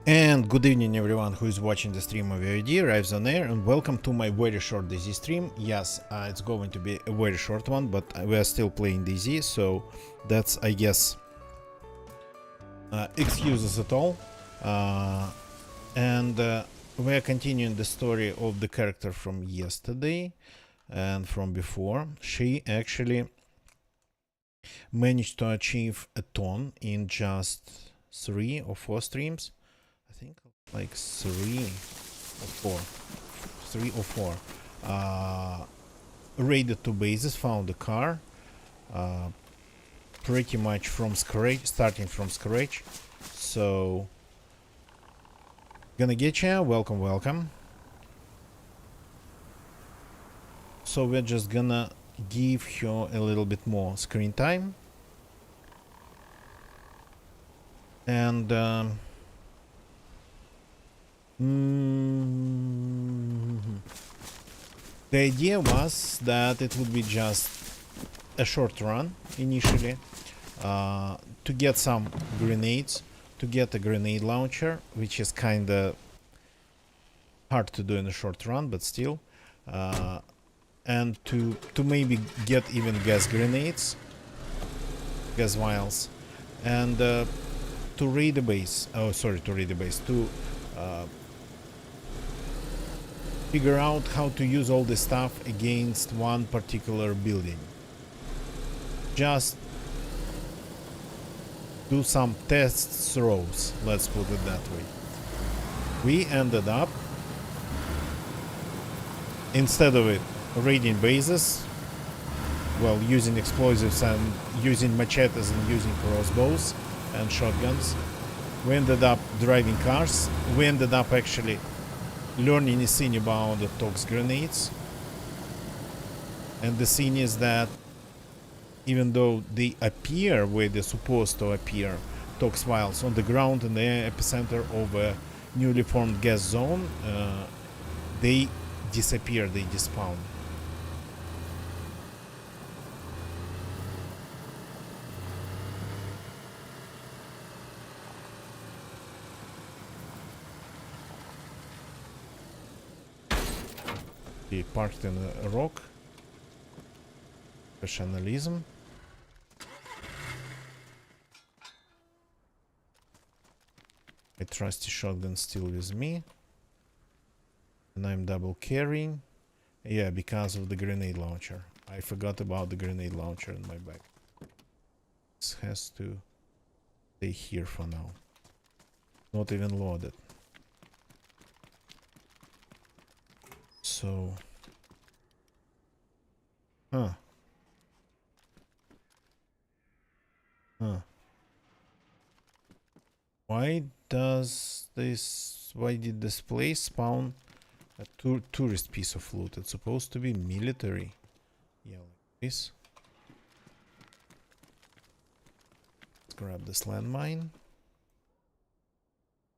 And good evening everyone who is watching the stream of VOD, Rives on Air, and welcome to my very short DayZ stream. Yes, it's going to be a very short one, but we are still playing DayZ, so that's, I guess, excuses at all. And we are continuing the story of the character from yesterday and from before. She actually managed to achieve a ton in just 3 or 4 streams. I think like 3 or 4. Raided 2 bases, found a car, pretty much from scratch, starting from scratch. So, gonna get you. Welcome. So we're just gonna give her a little bit more screen time, and the idea was that it would be just a short run initially, to get some grenades, to get a grenade launcher, which is kinda hard to do in a short run, but still, and to maybe get even gas grenades, gas vials, and to raid the base. Oh, sorry, to raid the base. To figure out how to use all this stuff against one particular building. Just do some test throws, let's put it that way. We ended up, instead of it, raiding bases, well, using explosives and using machetes and using crossbows and shotguns. We ended up driving cars. We ended up actually learning a thing about the tox grenades. And the thing is that even though they appear where they're supposed to appear, tox vials on the ground in the epicenter of a newly formed gas zone, they disappear, they despawn. He parked in a rock. Professionalism. My trusty shotgun still with me. And I'm double carrying. Yeah, because of the grenade launcher. I forgot about the grenade launcher in my bag. This has to stay here for now. Not even loaded. So... Huh. Why did this place spawn a tourist piece of loot? It's supposed to be military. Yeah, like this. Let's grab this landmine.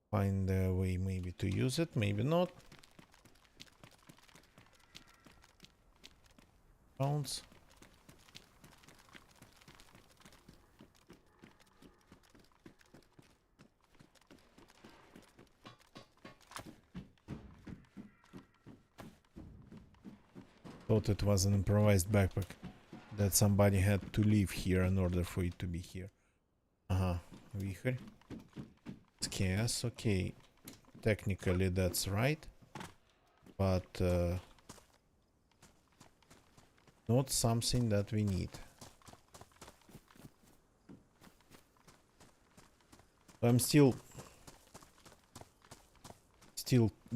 Find a way maybe to use it, maybe not. Bounce. Thought it was an improvised backpack that somebody had to leave here in order for it to be here. Вихрь. It's chaos, okay. Technically that's right. But not something that we need. I'm still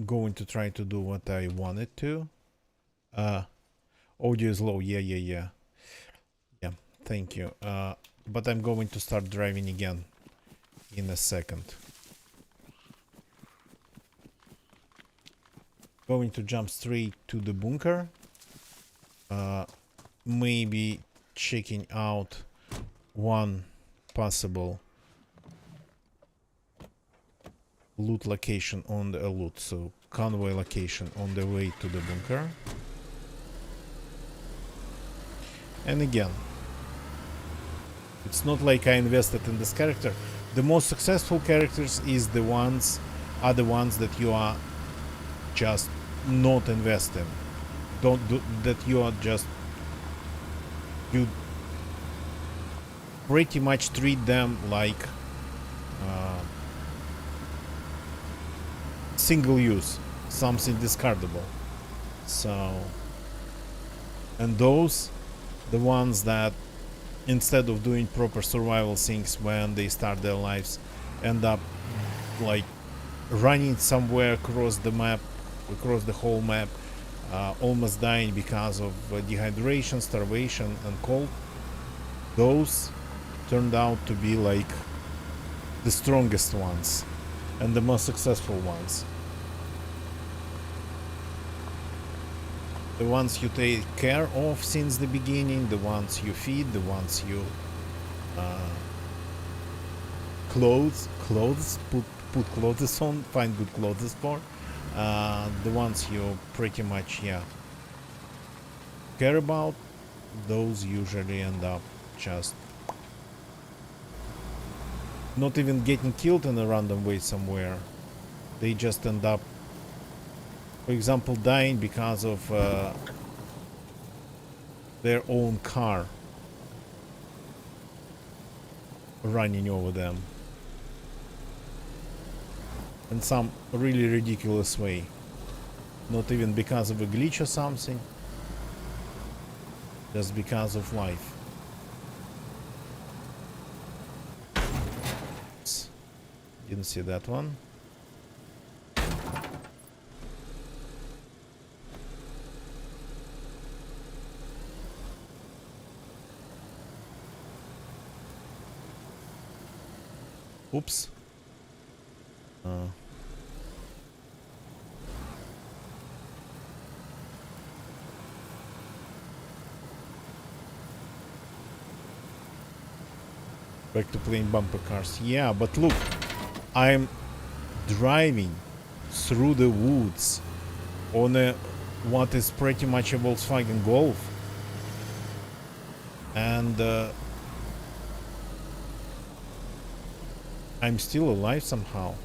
going to try to do what I wanted to. Audio is low. Yeah, thank you. But I'm going to start driving again in a second. Going to jump straight to the bunker. Maybe checking out one possible loot location on the loot, so convoy location on the way to the bunker. And again, it's not like I invested in this character. The most successful characters is the ones are the ones that you are just not investing. Don't do that. You are just, you pretty much treat them like single use, something discardable. So, and those, the ones that instead of doing proper survival things when they start their lives, end up like running somewhere across the map, across the whole map, almost dying because of dehydration, starvation, and cold. Those turned out to be like the strongest ones and the most successful ones. The ones you take care of since the beginning, the ones you feed, the ones you clothes, put clothes on, find good clothes for, the ones you pretty much care about, those usually end up just not even getting killed in a random way somewhere. They just end up, for example, dying because of their own car running over them in some really ridiculous way. Not even because of a glitch or something, just because of life. Didn't see that one. Oops. Back to playing bumper cars. Yeah, but look, I'm driving through the woods on a what is pretty much a Volkswagen Golf, and I'm still alive somehow.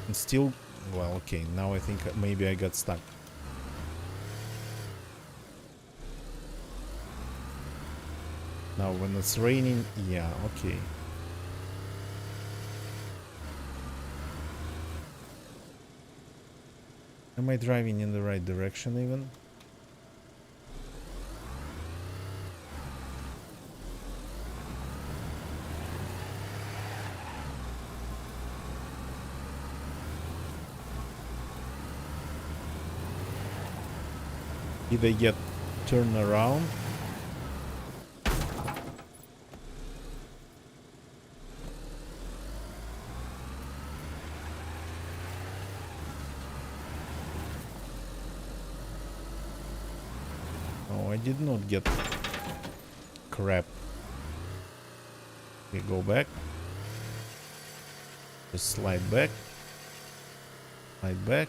And still, well, okay, now I think maybe I got stuck. Now when it's raining, yeah, okay. Am I driving in the right direction even? Did I get turned around? No, I did not get crap. Okay, go back. Just slide back. Slide back.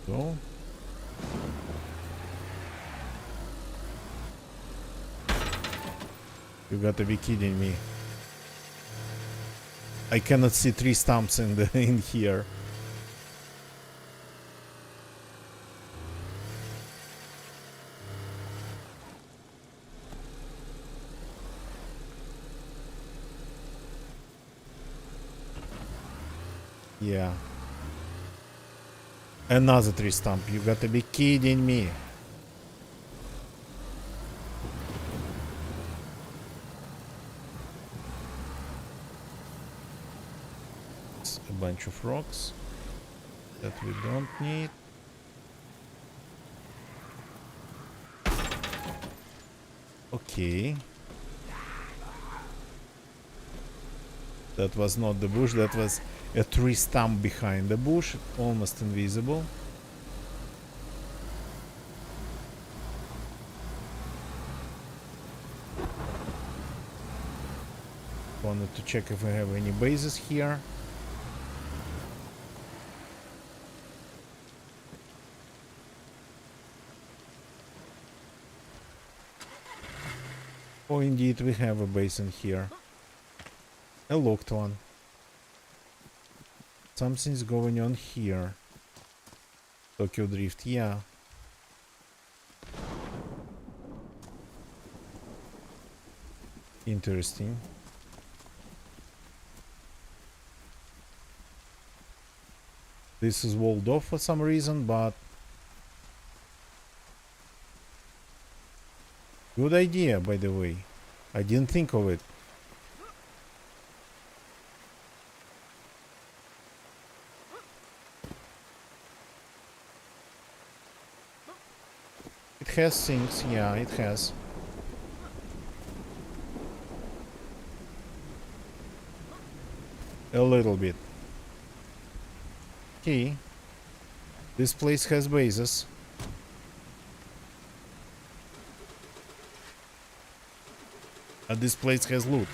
Go. You gotta be kidding me. I cannot see tree stumps in here. Yeah. Another tree stump. You gotta be kidding me. It's a bunch of rocks that we don't need. Okay. That was not the bush, that was a tree stump behind the bush, almost invisible. Wanted to check if we have any bases here. Oh, indeed, we have a basin here. A locked one. Something's going on here. Tokyo Drift, yeah. Interesting. This is walled off for some reason, but good idea, by the way. I didn't think of it. It has things, yeah, it has. A little bit. Okay. This place has bases. And this place has loot.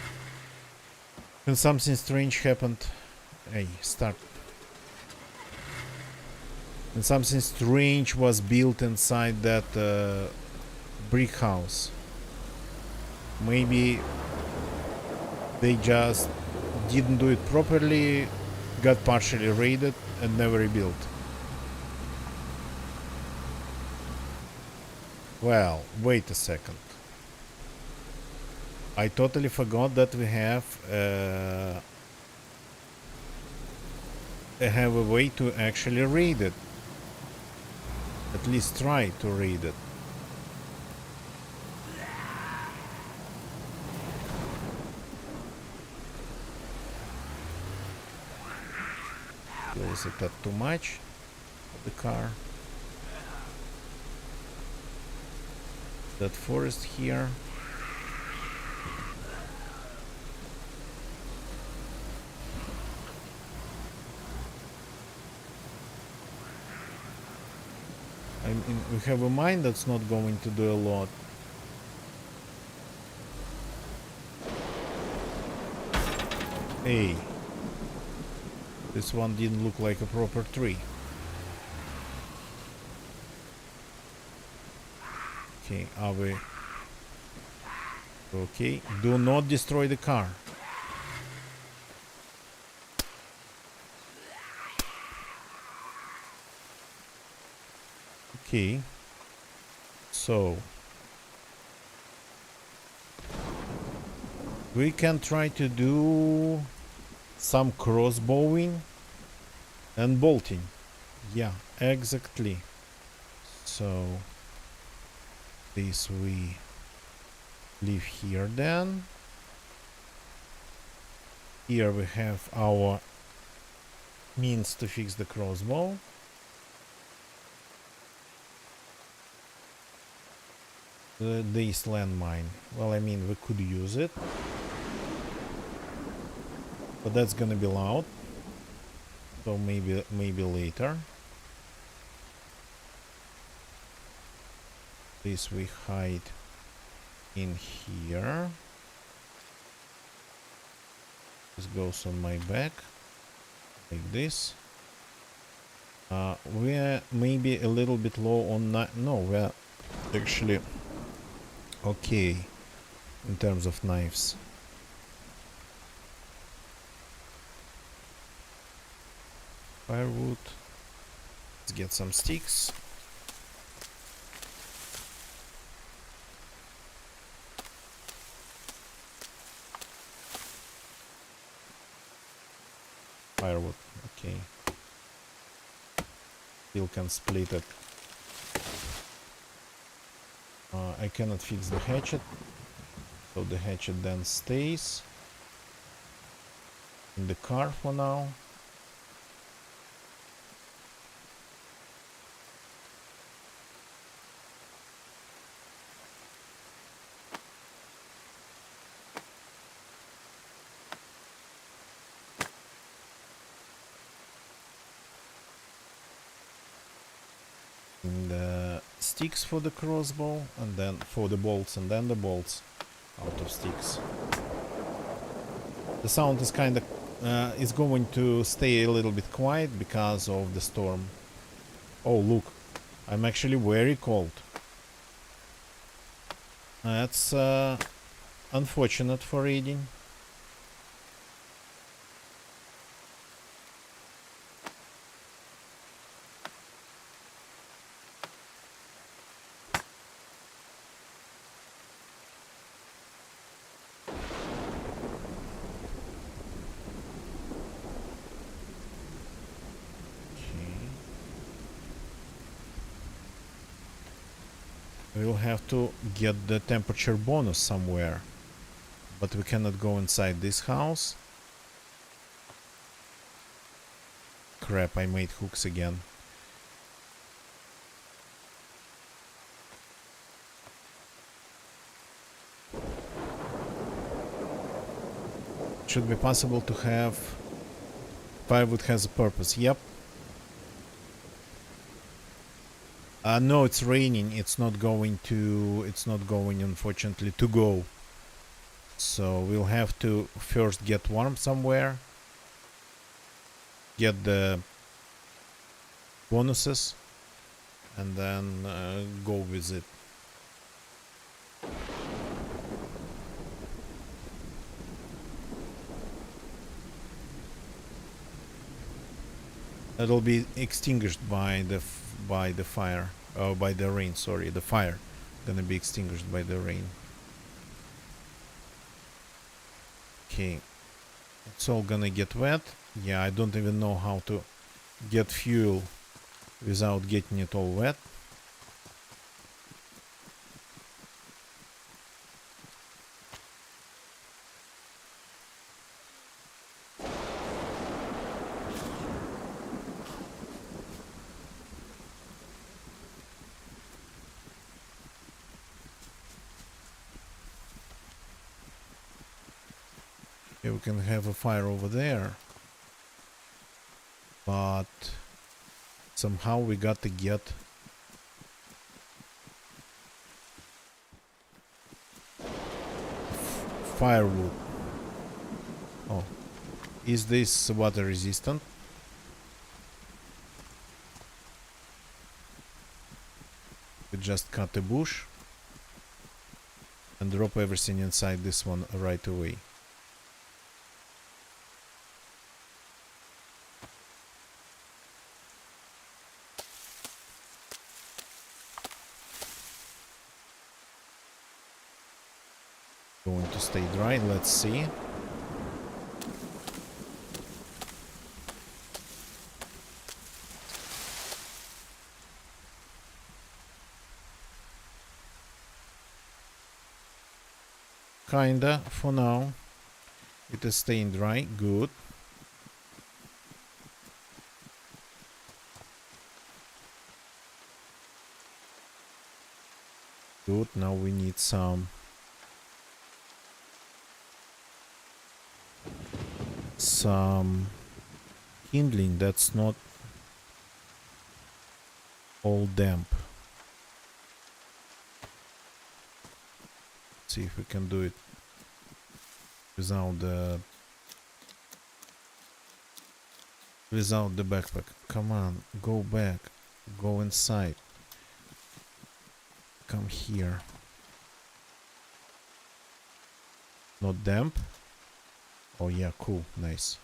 And something strange happened. Hey, start. And something strange was built inside that brick house. Maybe they just didn't do it properly, got partially raided, and never rebuilt. Well, wait a second. I totally forgot that we have a way to actually raid it. At least try to raid it. Is it that too much? The car. That forest here. I mean, we have a mine that's not going to do a lot. Hey. This one didn't look like a proper tree. Okay, are we... Okay, do not destroy the car. Okay. So... we can try to do... some crossbowing and bolting. Yeah, exactly. So this we leave here then. Here we have our means to fix the crossbow. This landmine. Well, I mean, we could use it. But that's gonna be loud. So maybe later. This we hide in here. This goes on my back. Like this. We're maybe a little bit low on... No, we're actually okay in terms of knives. Firewood. Let's get some sticks. Firewood, okay. Still can split it. I cannot fix the hatchet, so the hatchet then stays in the car for now. The sticks for the crossbow, and then for the bolts, and then the bolts out of sticks. The sound is kind of is going to stay a little bit quiet because of the storm. Oh look, I'm actually very cold. That's Unfortunate for reading. We'll have to get the temperature bonus somewhere. But we cannot go inside this house. Crap, I made hooks again. Should be possible to have firewood has a purpose. Yep. No, it's raining. It's not going, unfortunately, to go. So we'll have to first get warm somewhere. Get the bonuses. And then go with it. That'll be extinguished by the fire. Oh, by the rain, sorry. The fire gonna be extinguished by the rain. Okay. It's all gonna get wet. Yeah, I don't even know how to get fuel without getting it all wet. Yeah, we can have a fire over there. But somehow we got to get firewood. Oh, is this water resistant? We just cut a bush and drop everything inside this one right away. Going to stay dry, let's see. Kinda, for now. It is staying dry, good. Good, now we need some kindling that's not all damp. Let's see if we can do it without the backpack. Come on, go back, go inside, come here. Not damp? Oh yeah, cool, nice.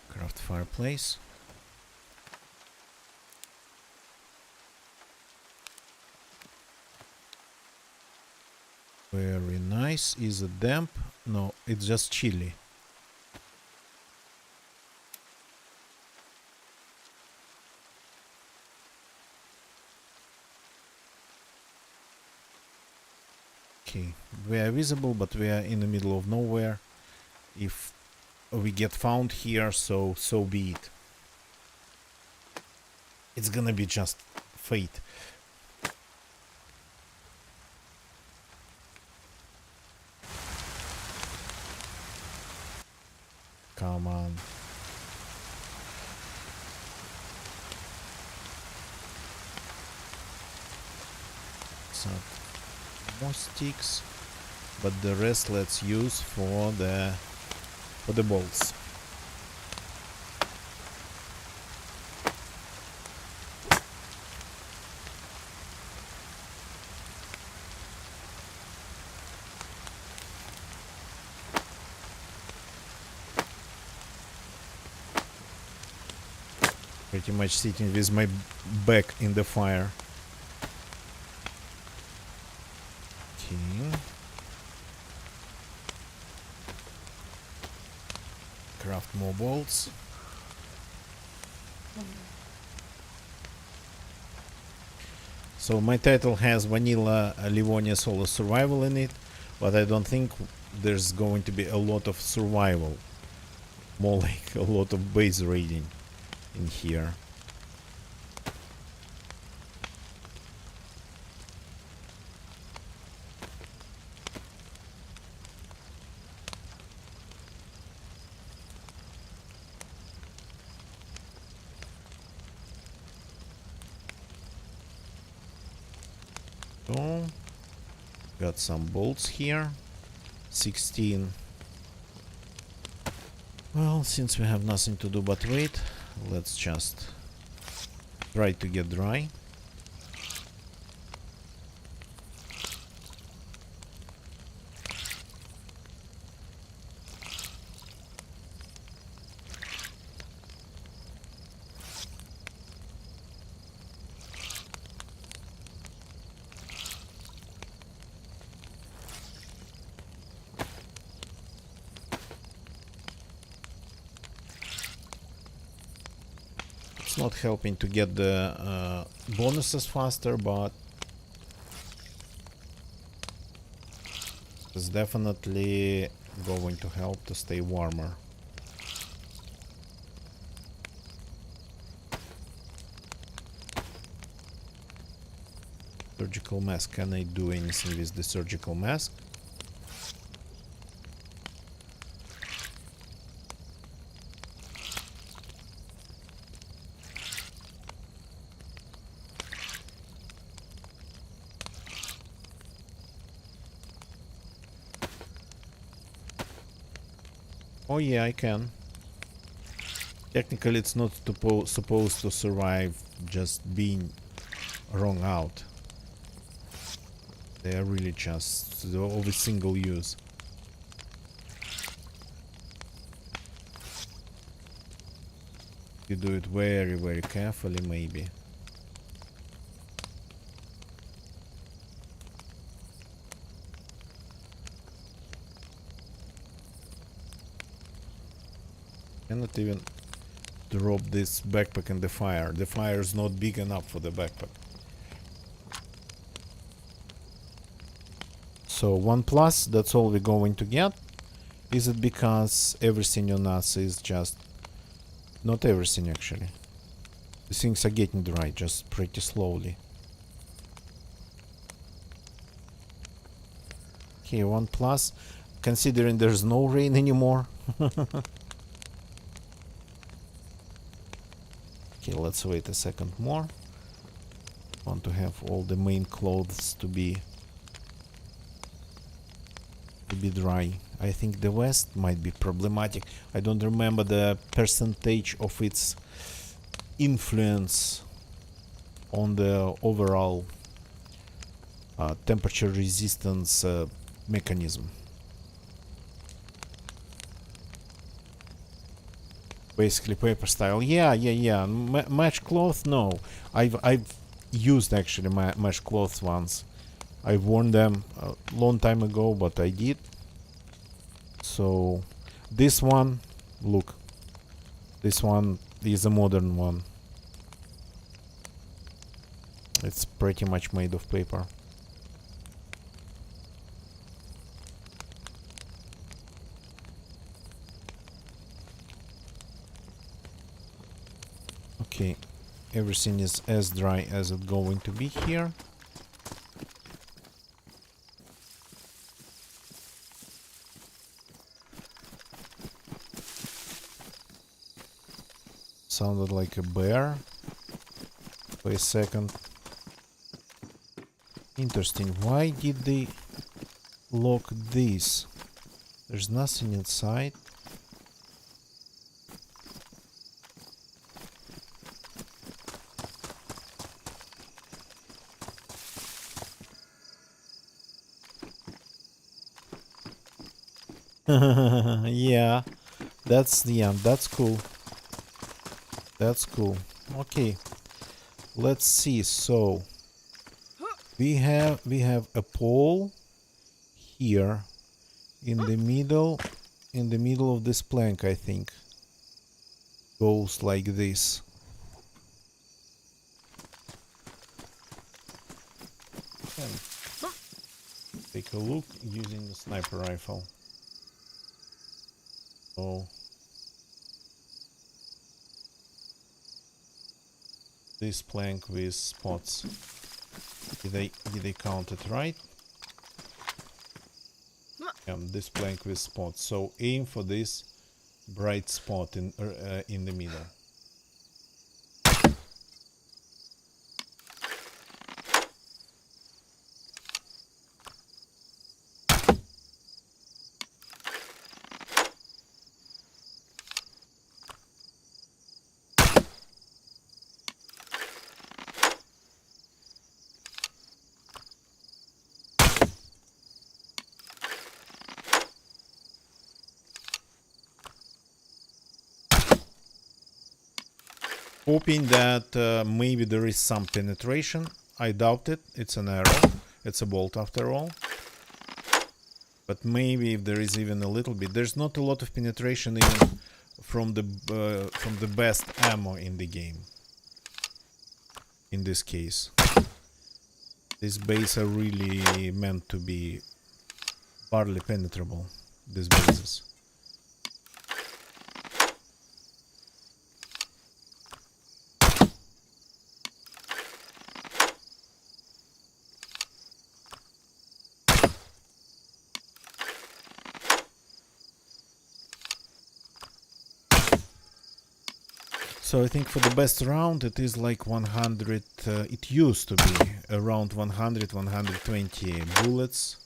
Craft fireplace. Very nice. Is it damp? No, it's just chilly. Okay, we are visible, but we are in the middle of nowhere. If we get found here, so be it. It's gonna be just fate. Come on. Some more sticks, but the rest let's use for the bolts. Pretty much sitting with my back in the fire. Okay. Craft more bolts. So my title has Vanilla Livonia Solo Survival in it, but I don't think there's going to be a lot of survival. More like a lot of base raiding in here. So, got some bolts here. 16. Well, since we have nothing to do but wait, let's just try to get dry. It's not helping to get the bonuses faster, but it's definitely going to help to stay warmer. Surgical mask. Can I do anything with the surgical mask? Oh yeah, I can. Technically it's not supposed to survive just being wrung out. They are really just of a single use. You do it very, very carefully, maybe. Cannot even drop this backpack in the fire. The fire is not big enough for the backpack. So 1+, that's all we're going to get. Is it because everything on us is just... Not everything actually. The things are getting dry, just pretty slowly. Okay, 1+. Considering there's no rain anymore. Okay, let's wait a second more. Want to have all the main clothes to be dry. I think the west might be problematic. I don't remember the percentage of its influence on the overall temperature resistance mechanism. Basically paper style. Yeah. Mesh cloth, no. I've used actually my mesh cloths once. I've worn them a long time ago, but I did. So this one, look, this one is a modern one. It's pretty much made of paper. Okay, everything is as dry as it's going to be here. Sounded like a bear. Wait a second. Interesting. Why did they lock this? There's nothing inside. Yeah, that's cool. That's cool. Okay, let's see. So we have a pole here in the middle of this plank, I think. Goes like this. And take a look using the sniper rifle. So this plank with spots. Did I count it right? This plank with spots. So aim for this bright spot in the middle. Hoping that maybe there is some penetration. I doubt it. It's an arrow. It's a bolt after all. But maybe if there is even a little bit. There's not a lot of penetration even from the best ammo in the game. In this case. These bases are really meant to be barely penetrable. These bases. So I think for the best round it is like 100, it used to be around 100, 120 bullets.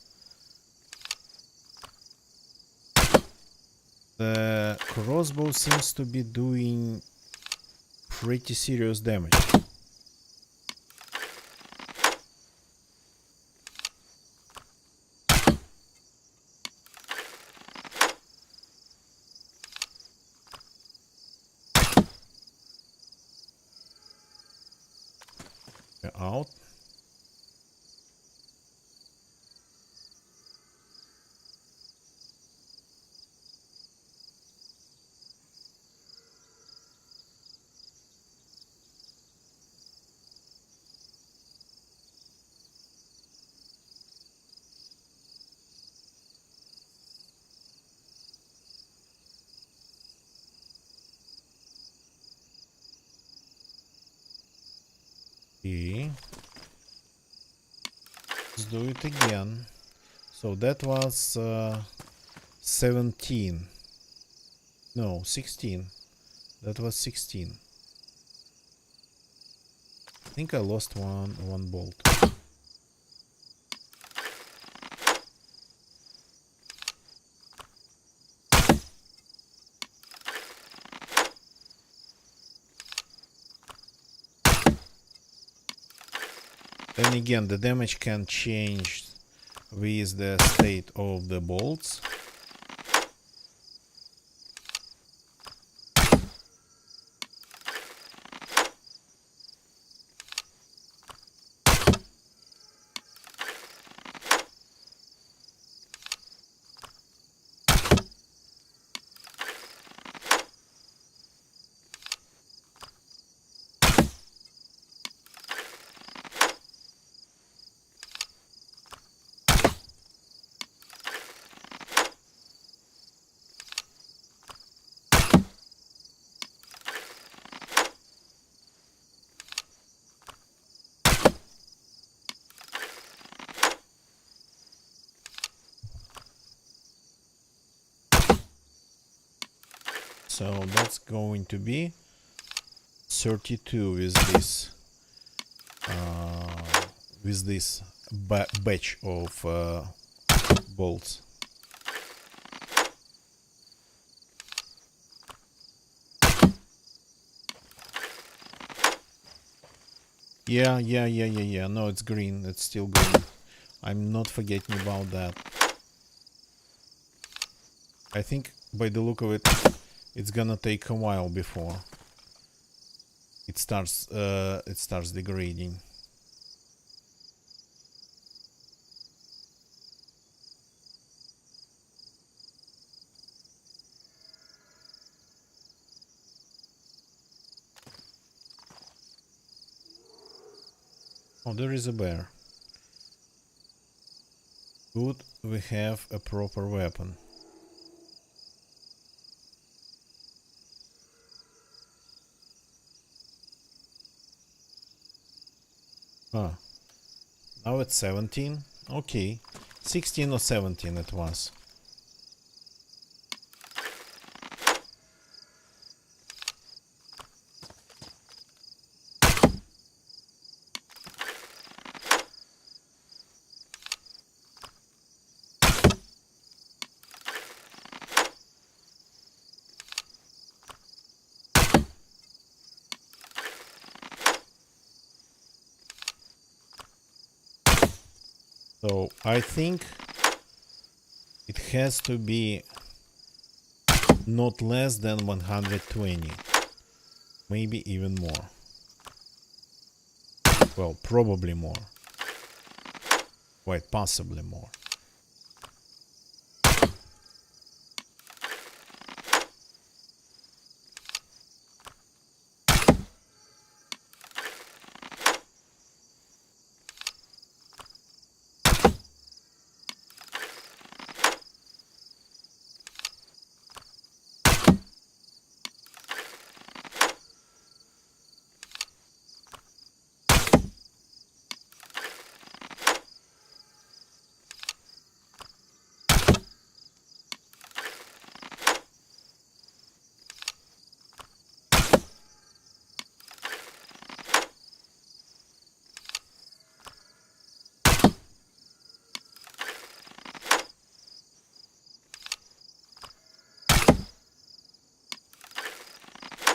The crossbow seems to be doing pretty serious damage. Out. Okay. Let's do it again. So that was 17. No, 16. That was 16. I think I lost one bolt. Then again, the damage can change with the state of the bolts. So that's going to be 32 with this batch of bolts. Yeah. No, it's green. It's still green. I'm not forgetting about that. I think by the look of it, it's gonna take a while before. it starts degrading. Oh, there is a bear. Good, we have a proper weapon. Ah, now it's 17. Okay, 16 or 17 it was. So I think it has to be not less than 120, maybe even more. Well, probably more. Quite possibly more.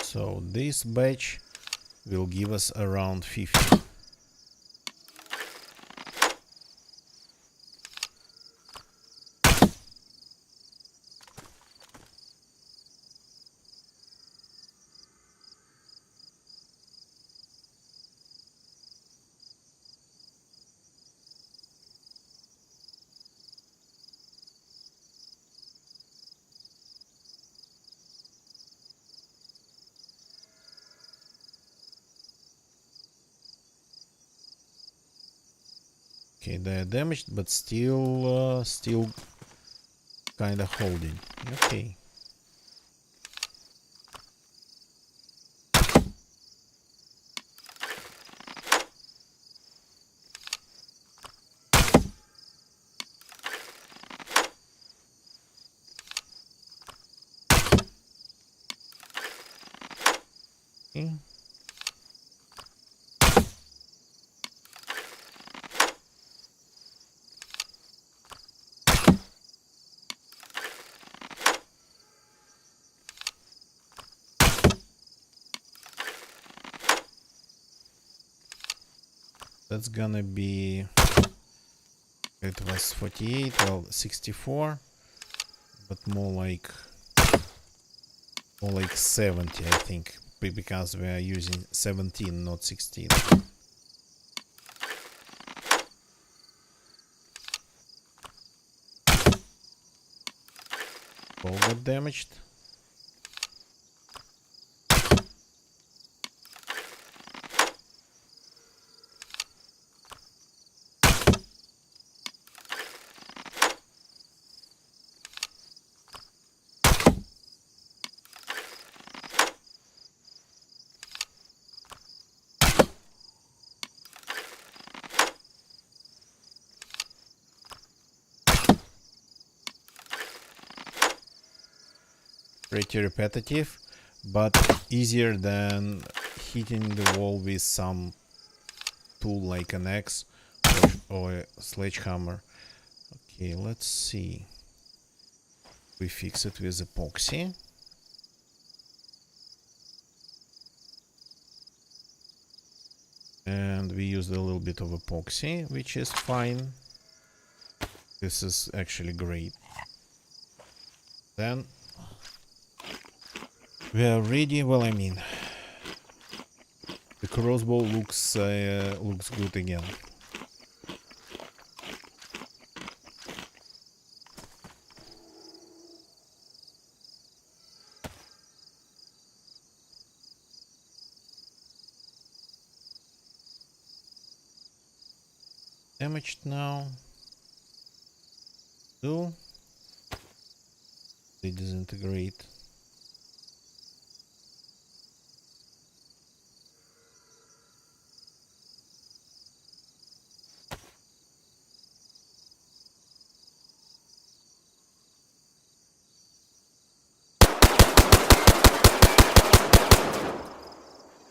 So this batch will give us around 50. Okay, they are damaged, but still kind of holding. Okay. Okay. That's gonna be, it was 48, well, 64, but more like 70, I think, because we are using 17, not 16. All got damaged. Pretty repetitive, but easier than hitting the wall with some tool like an axe or a sledgehammer. Okay, let's see. We fix it with epoxy. And we used a little bit of epoxy, which is fine. This is actually great. Then we are ready. Well, I mean, crossbow looks good again. Damaged now. Do they disintegrate?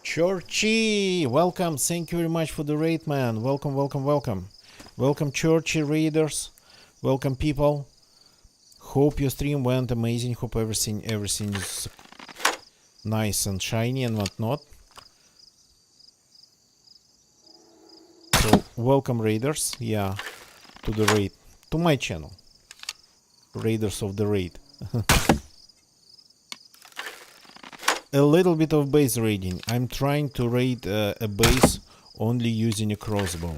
Churchy, welcome. Thank you very much for the raid, man. Welcome, welcome, welcome. Welcome, Churchy raiders. Welcome, people. Hope your stream went amazing. Hope everything is nice and shiny and whatnot. So, welcome, raiders. Yeah, to the raid, to my channel. Raiders of the raid. A little bit of base raiding. I'm trying to raid a base only using a crossbow.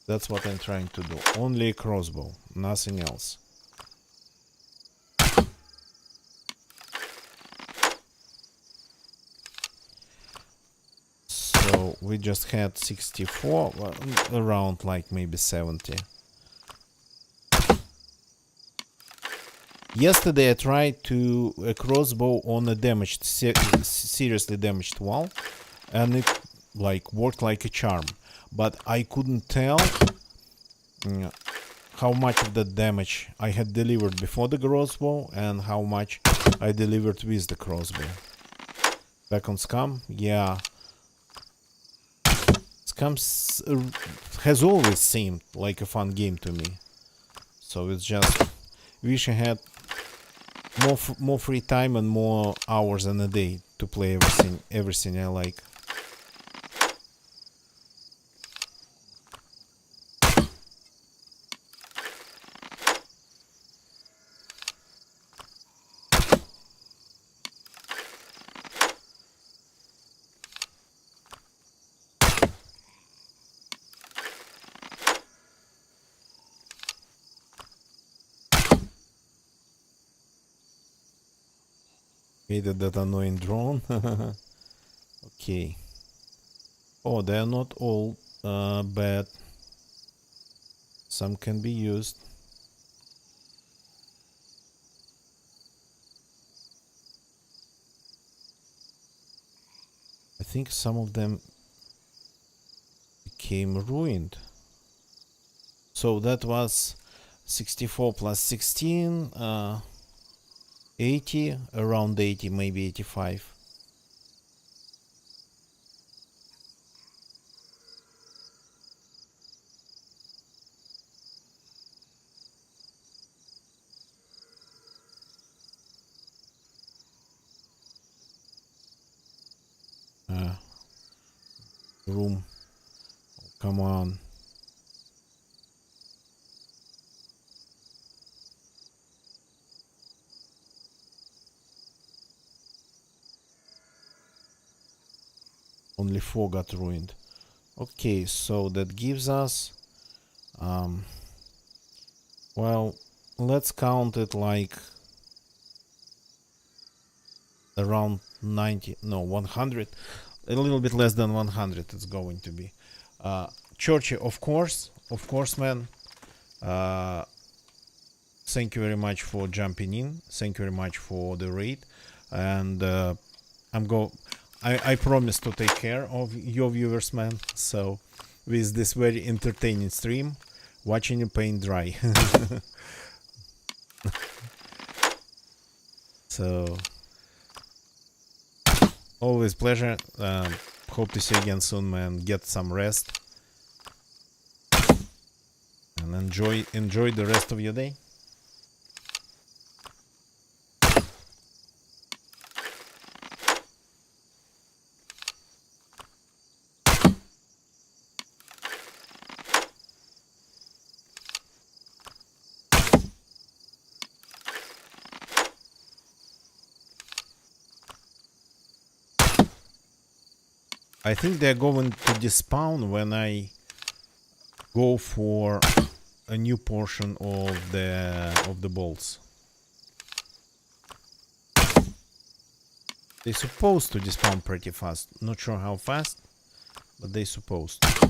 That's what I'm trying to do. Only a crossbow, nothing else. So we just had 64, around like maybe 70. Yesterday I tried to a crossbow on a damaged, seriously damaged wall, and it like worked like a charm. But I couldn't tell how much of the damage I had delivered before the crossbow and how much I delivered with the crossbow. Back on Scum, yeah. Scum has always seemed like a fun game to me. So it's just wish I had more free time and more hours in a day to play everything I like. Hated that annoying drone. Okay. Oh, they are not all bad. Some can be used. I think some of them became ruined. So that was 64 plus 16, 80, around 80, maybe 85. Room. Oh, come on. Only 4 got ruined. Okay, so that gives us well, let's count it like around 90, no, 100, a little bit less than 100 it's going to be. Churchy, of course, man. Thank you very much for jumping in. Thank you very much for the raid. And I promise to take care of your viewers, man. So with this very entertaining stream, watching you paint dry. So always pleasure. Hope to see you again soon, man. Get some rest and enjoy the rest of your day. I think they're going to despawn when I go for a new portion of the bolts. They're supposed to despawn pretty fast. Not sure how fast, but they're supposed to.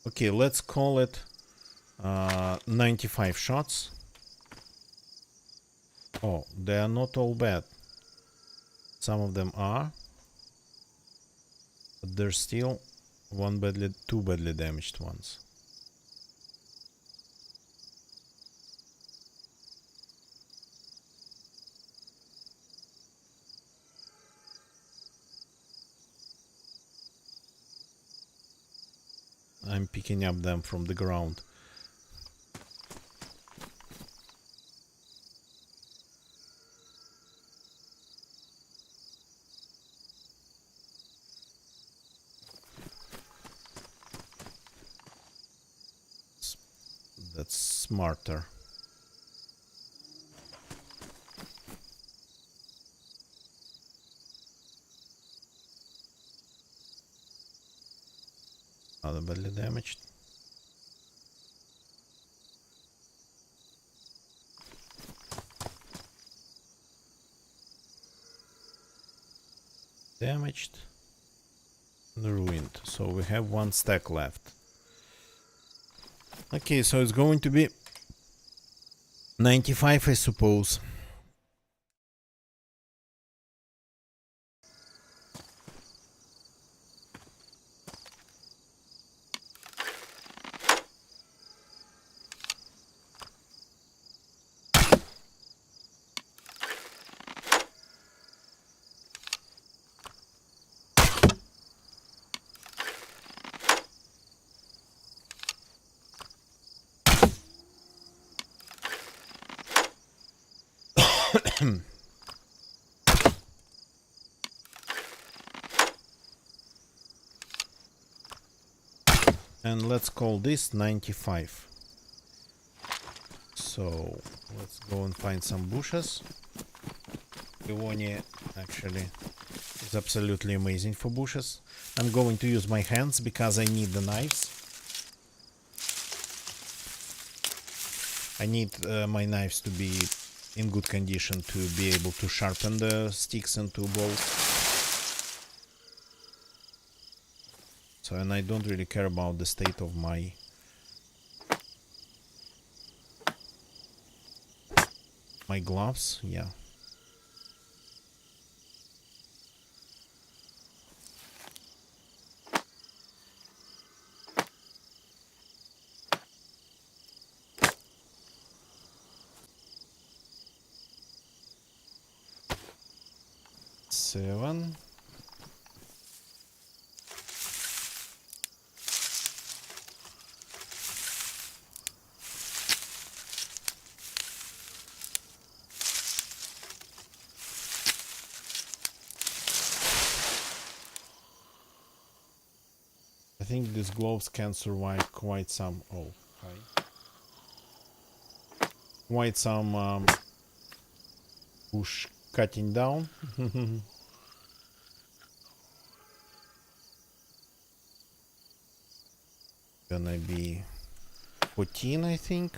Okay, let's call it 95 shots. Oh, they are not all bad. Some of them are, but there's still two badly damaged ones. I'm picking up them from the ground. That's smarter. Other badly damaged. Damaged and ruined. So we have one stack left. Okay, so it's going to be 95, I suppose. And let's call this 95. So let's go and find some bushes. Livonia actually is absolutely amazing for bushes. I'm going to use my hands because I need the knives. I need my knives to be in good condition to be able to sharpen the sticks into bolts. So, and I don't really care about the state of my gloves. Yeah. Seven. I think these gloves can survive quite some. Oh, hi. Quite some bush cutting down. Gonna be 14, I think.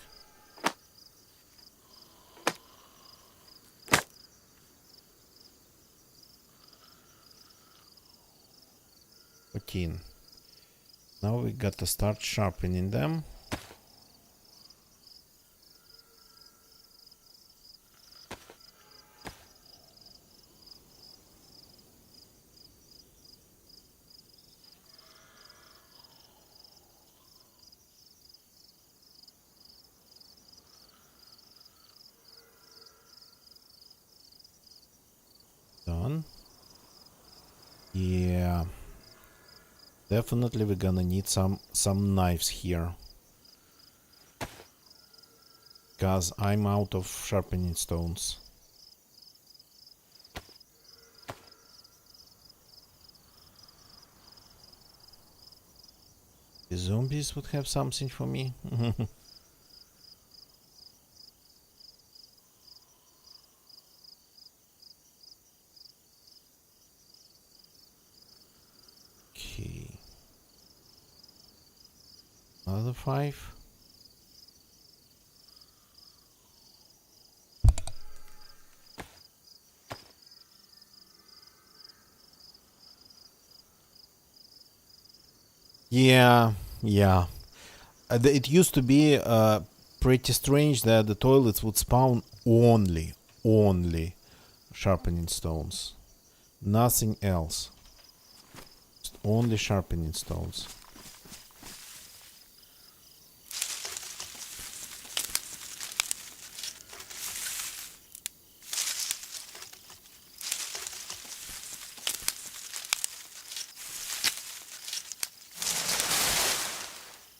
Now we got to start sharpening them. Done. Yeah. Definitely we're gonna need some knives here. Because I'm out of sharpening stones. The zombies would have something for me. Okay. Another 5. Yeah, yeah. It used to be pretty strange that the toilets would spawn only sharpening stones. Nothing else. Just only sharpening stones.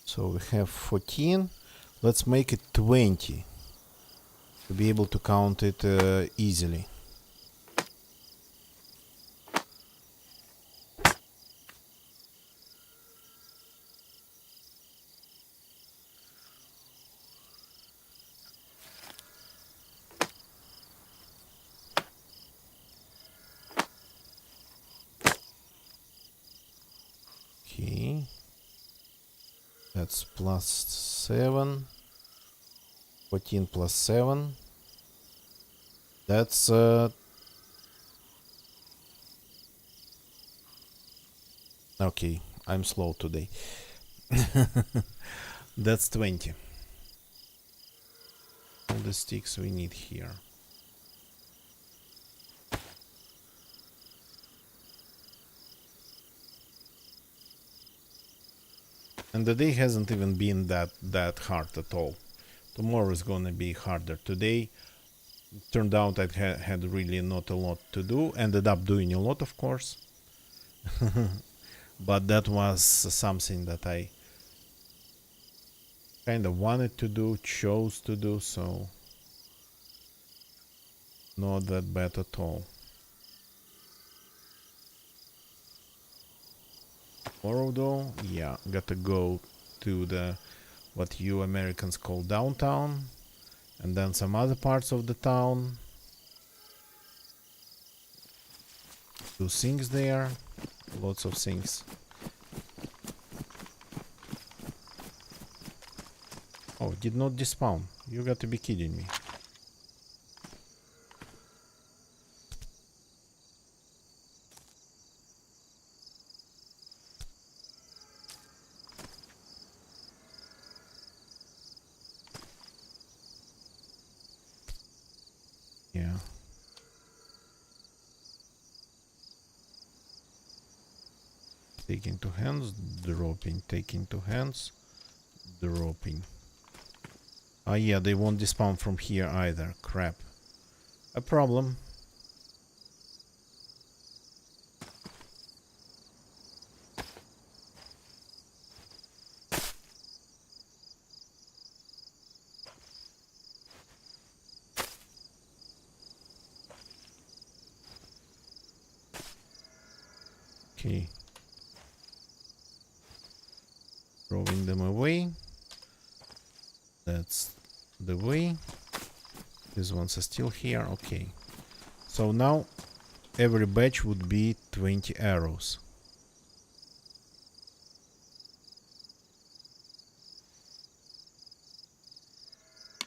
So we have 14. Let's make it 20 to be able to count it easily. Okay. That's plus 7. 14 plus 7. That's okay, I'm slow today. That's 20. All the sticks we need here. And the day hasn't even been that hard at all. Tomorrow is gonna be harder. Today turned out I had really not a lot to do. Ended up doing a lot, of course. But that was something that I kind of wanted to do, chose to do, so not that bad at all. Tomorrow though, yeah, gotta go to the what you Americans call downtown, and then some other parts of the town. Do things there, lots of things. Oh, did not despawn. You got to be kidding me. Yeah. Taking two hands, dropping, taking two hands, dropping. Ah, yeah, they won't despawn from here either. Crap. A problem. Okay. Throwing them away. That's the way. These ones are still here. Okay. So now every batch would be 20 arrows.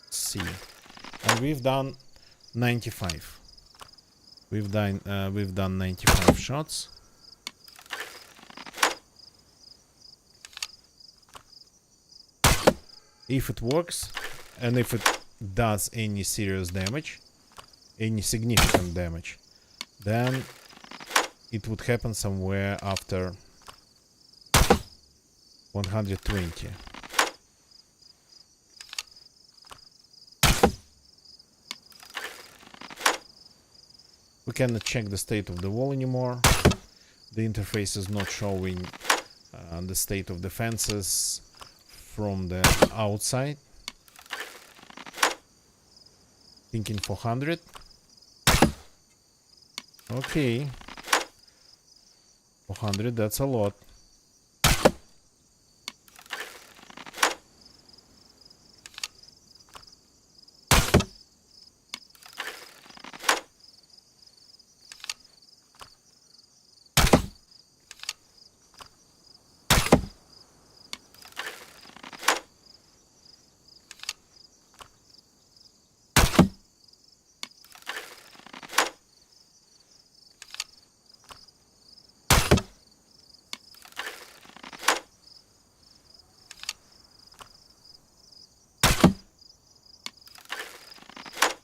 Let's see. And we've done 95. We've done 95 shots. If it works, and if it does any serious damage, any significant damage, then it would happen somewhere after 120. We cannot check the state of the wall anymore. The interface is not showing the state of the fences from the outside. Thinking 400. Okay. 400, that's a lot.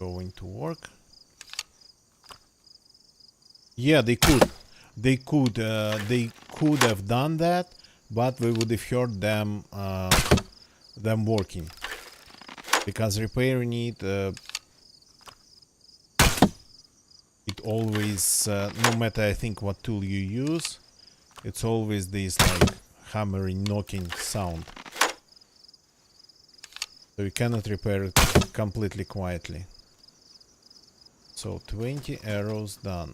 going to work. Yeah, they could. They could have done that, but we would have heard them working. Because repairing it, it always, no matter I think what tool you use, it's always this like hammering, knocking sound. So you cannot repair it completely quietly. So 20 arrows done.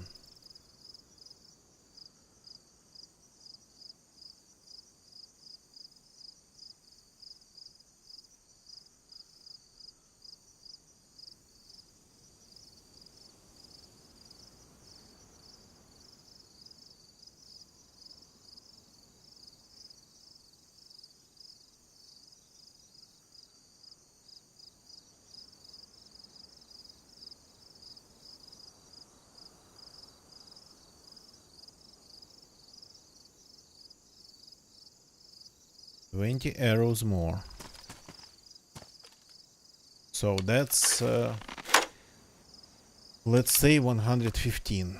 Twenty arrows more. So that's let's say 115.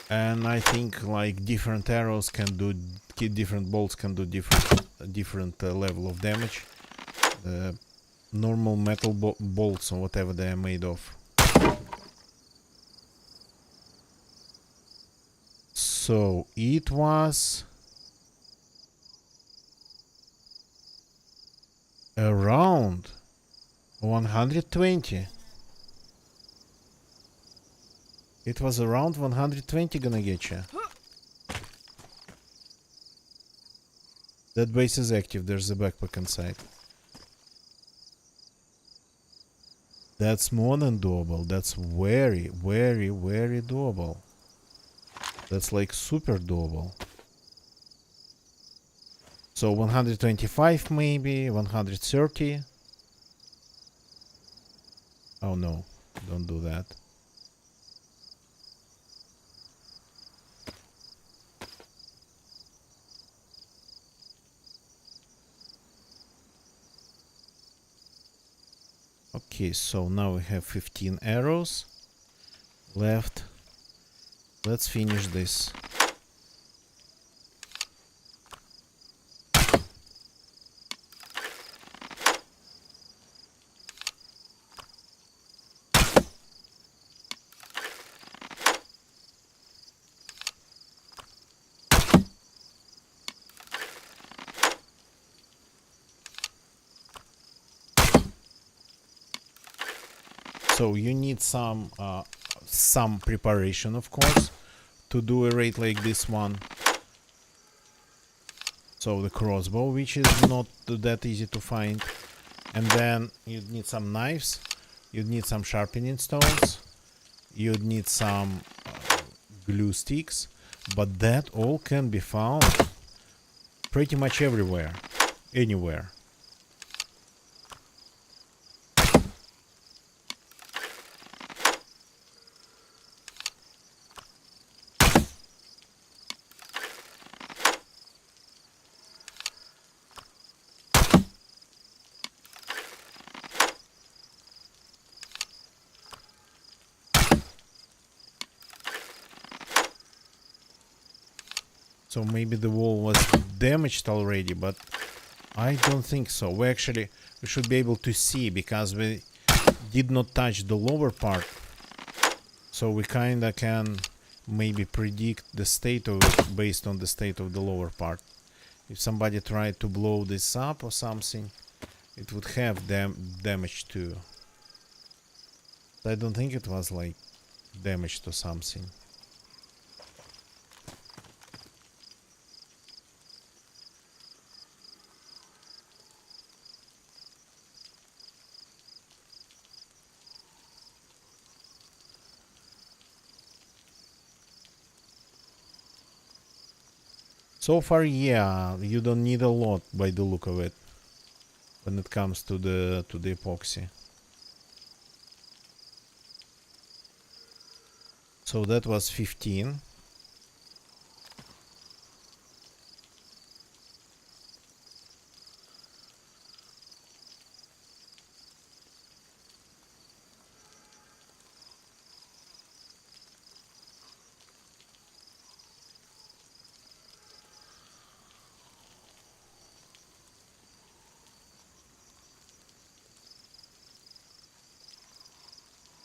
And I think like different arrows can do, different bolts can do different level of damage. Normal metal bolts or whatever they are made of. So it was around 120. It was around 120 gonna get you. That base is active, there's a backpack inside. That's more than doable. That's very, very, very doable. That's like super doable. So 125 maybe, 130. Oh no, don't do that. Okay, so now we have 15 arrows left. Let's finish this. So you need some preparation, of course, to do a raid like this one. So the crossbow, which is not that easy to find, and then you'd need some knives, you'd need some sharpening stones, you'd need some glue sticks, but that all can be found pretty much everywhere, anywhere. So maybe the wall was damaged already, but I don't think so. We should be able to see because we did not touch the lower part. So we kinda can maybe predict the state of it based on the state of the lower part. If somebody tried to blow this up or something, it would have damage too. I don't think it was like damage to something. So far, yeah, you don't need a lot by the look of it when it comes to the epoxy. So that was 15.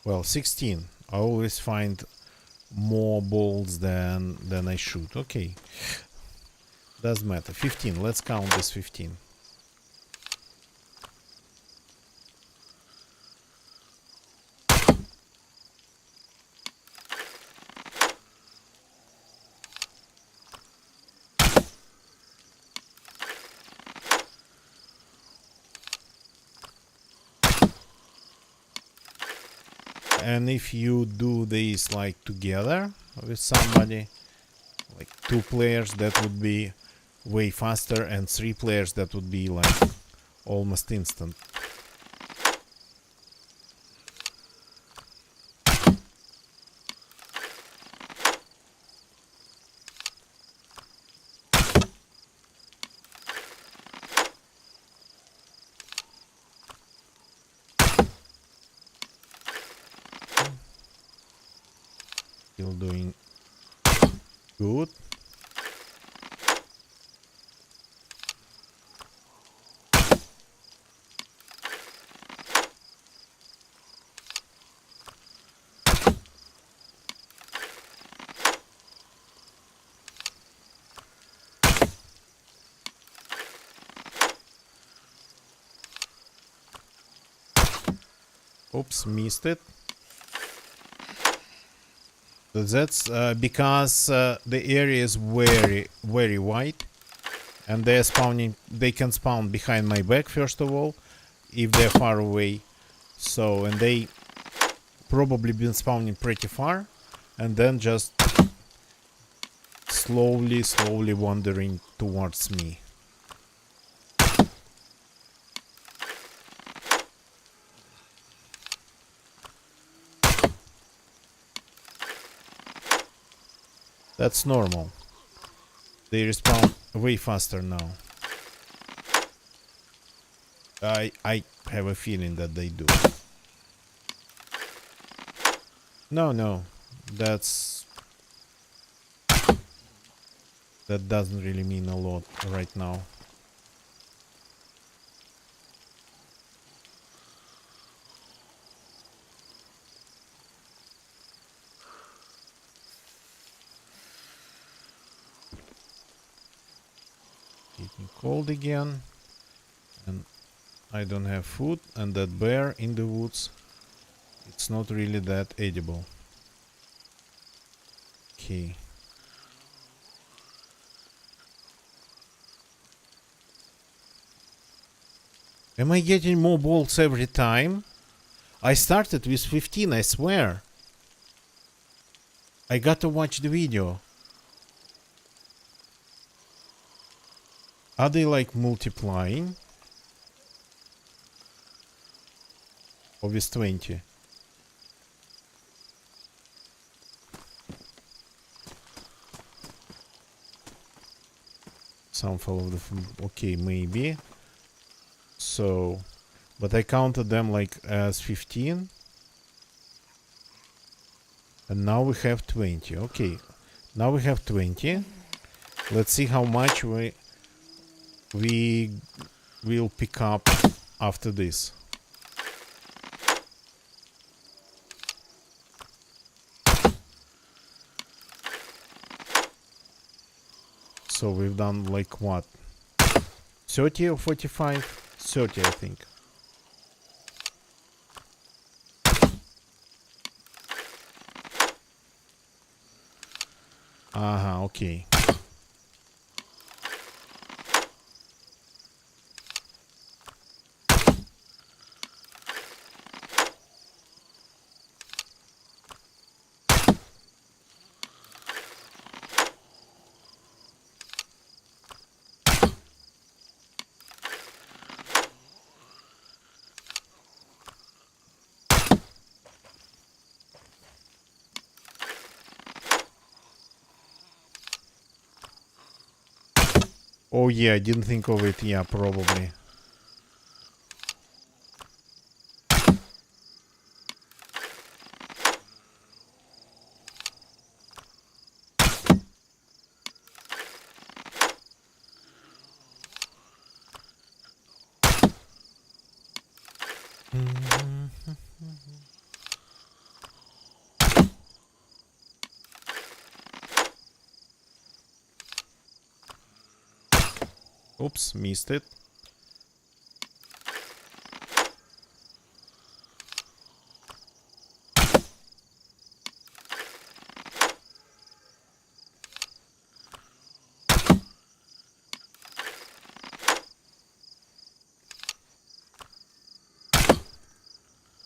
Well, 16. I always find more balls than I shoot. Okay, doesn't matter. 15. Let's count this 15. And if you do this like together with somebody, like 2 players, that would be way faster, and 3 players, that would be like almost instant. Still doing good. Oops, missed it. That's because the area is very wide, and they're spawning. They can spawn behind my back first of all, if they're far away. So, and they probably been spawning pretty far, and then just slowly wandering towards me. That's normal. They respawn way faster now. I have a feeling that they do. No, that doesn't really mean a lot right now. Getting cold again, and I don't have food, and that bear in the woods, it's not really that edible. Okay. Am I getting more bolts every time? I started with 15, I swear. I gotta watch the video. Are they like multiplying? Or with 20? Some follow the... Okay, maybe. So... But I counted them like as 15. And now we have 20. Okay. Now we have 20. Let's see how much we will pick up after this. So we've done like what? 30 or 45? 30, I think. Aha, okay. Oh yeah, I didn't think of it. Yeah, probably. Oops, missed it.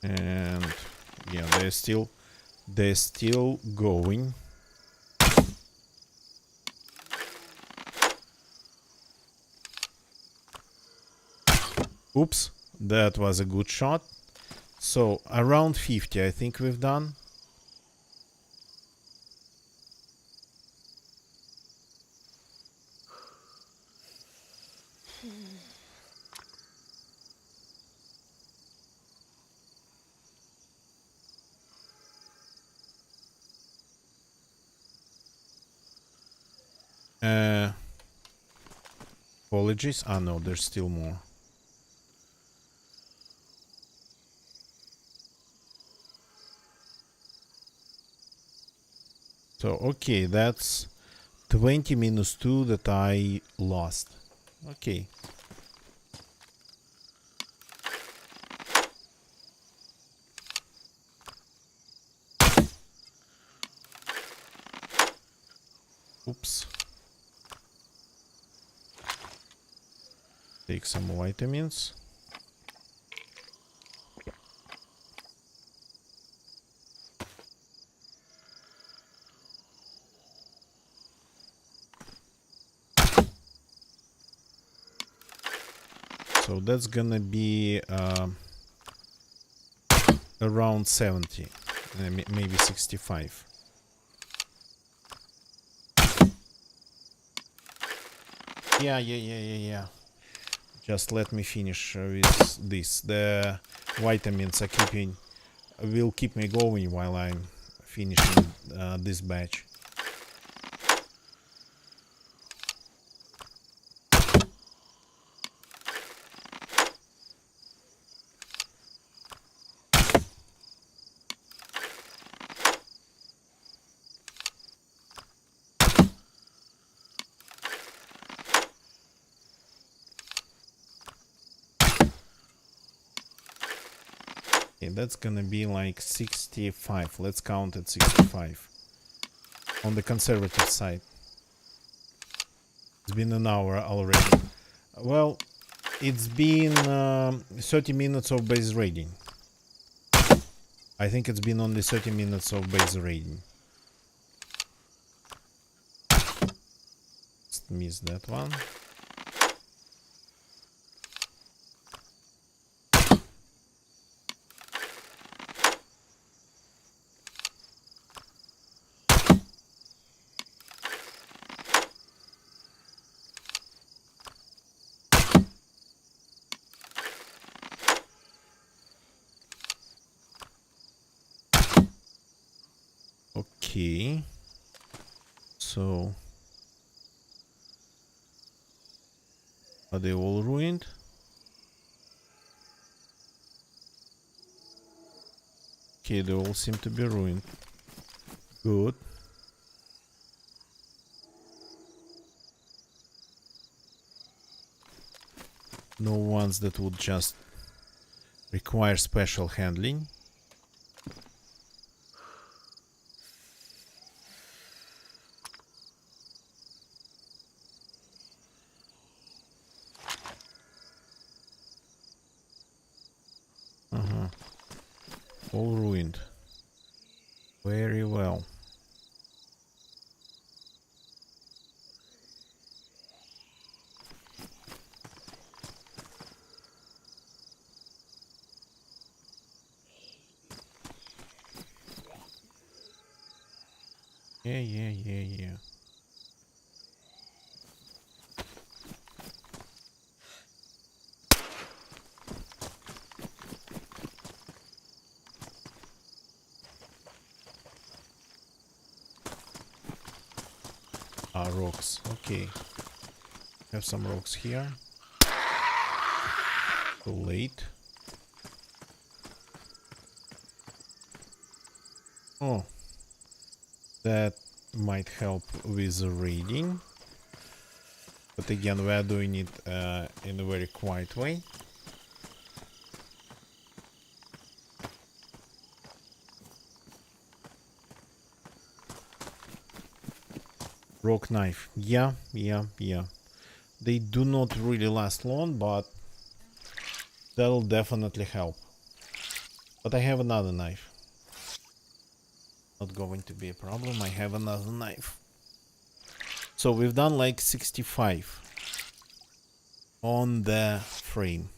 And yeah, they're still going. Oops, that was a good shot. So around 50 I think we've done. Apologies. Ah no, there's still more. So okay, that's 20 minus 2 that I lost. Okay. Oops. Take some vitamins. So that's gonna be around 70, maybe 65. Yeah. Just let me finish with this. The vitamins are will keep me going while I'm finishing this batch. Okay, that's gonna be like 65. Let's count at 65. On the conservative side. It's been an hour already. Well, it's been 30 minutes of base raiding. I think it's been only 30 minutes of base raiding. Just missed that one. Okay. So are they all ruined? Okay, they all seem to be ruined. Good. No ones that would just require special handling. All ruined. Very well. Yeah. Ah, rocks. Okay. Have some rocks here. Too late. Oh. That might help with the raiding. But again, we are doing it in a very quiet way. Rock knife. Yeah. They do not really last long, but that'll definitely help. But I have another knife. Not going to be a problem. I have another knife. So we've done like 65 on the frame.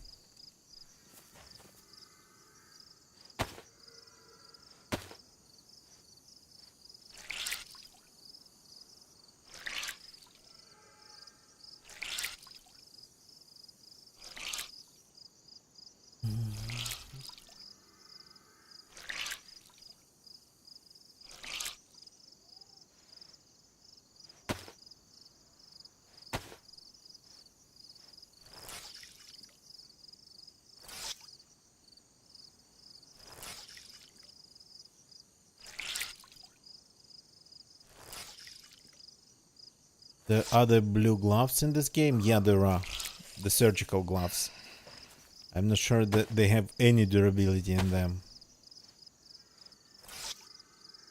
The other blue gloves in this game? Yeah, there are. The surgical gloves. I'm not sure that they have any durability in them.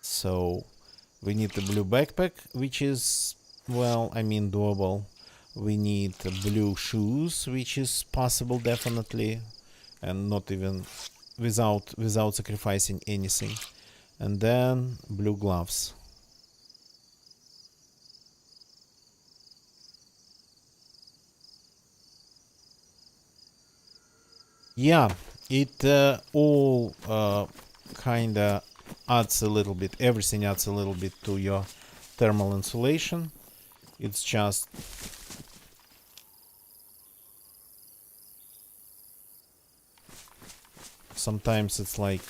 So we need the blue backpack, which is, well, I mean, doable. We need blue shoes, which is possible definitely, and not even without sacrificing anything. And then blue gloves. Yeah, it all kinda adds a little bit, everything adds a little bit to your thermal insulation. It's just sometimes it's like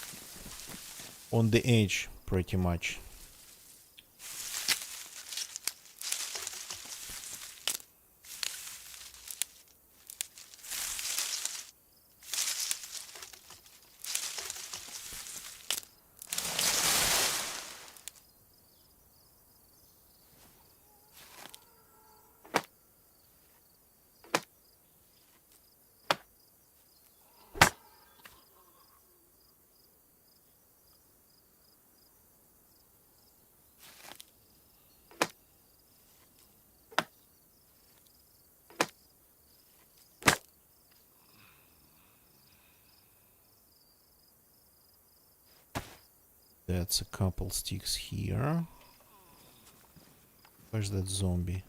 on the edge pretty much. That's a couple sticks here. Where's that zombie?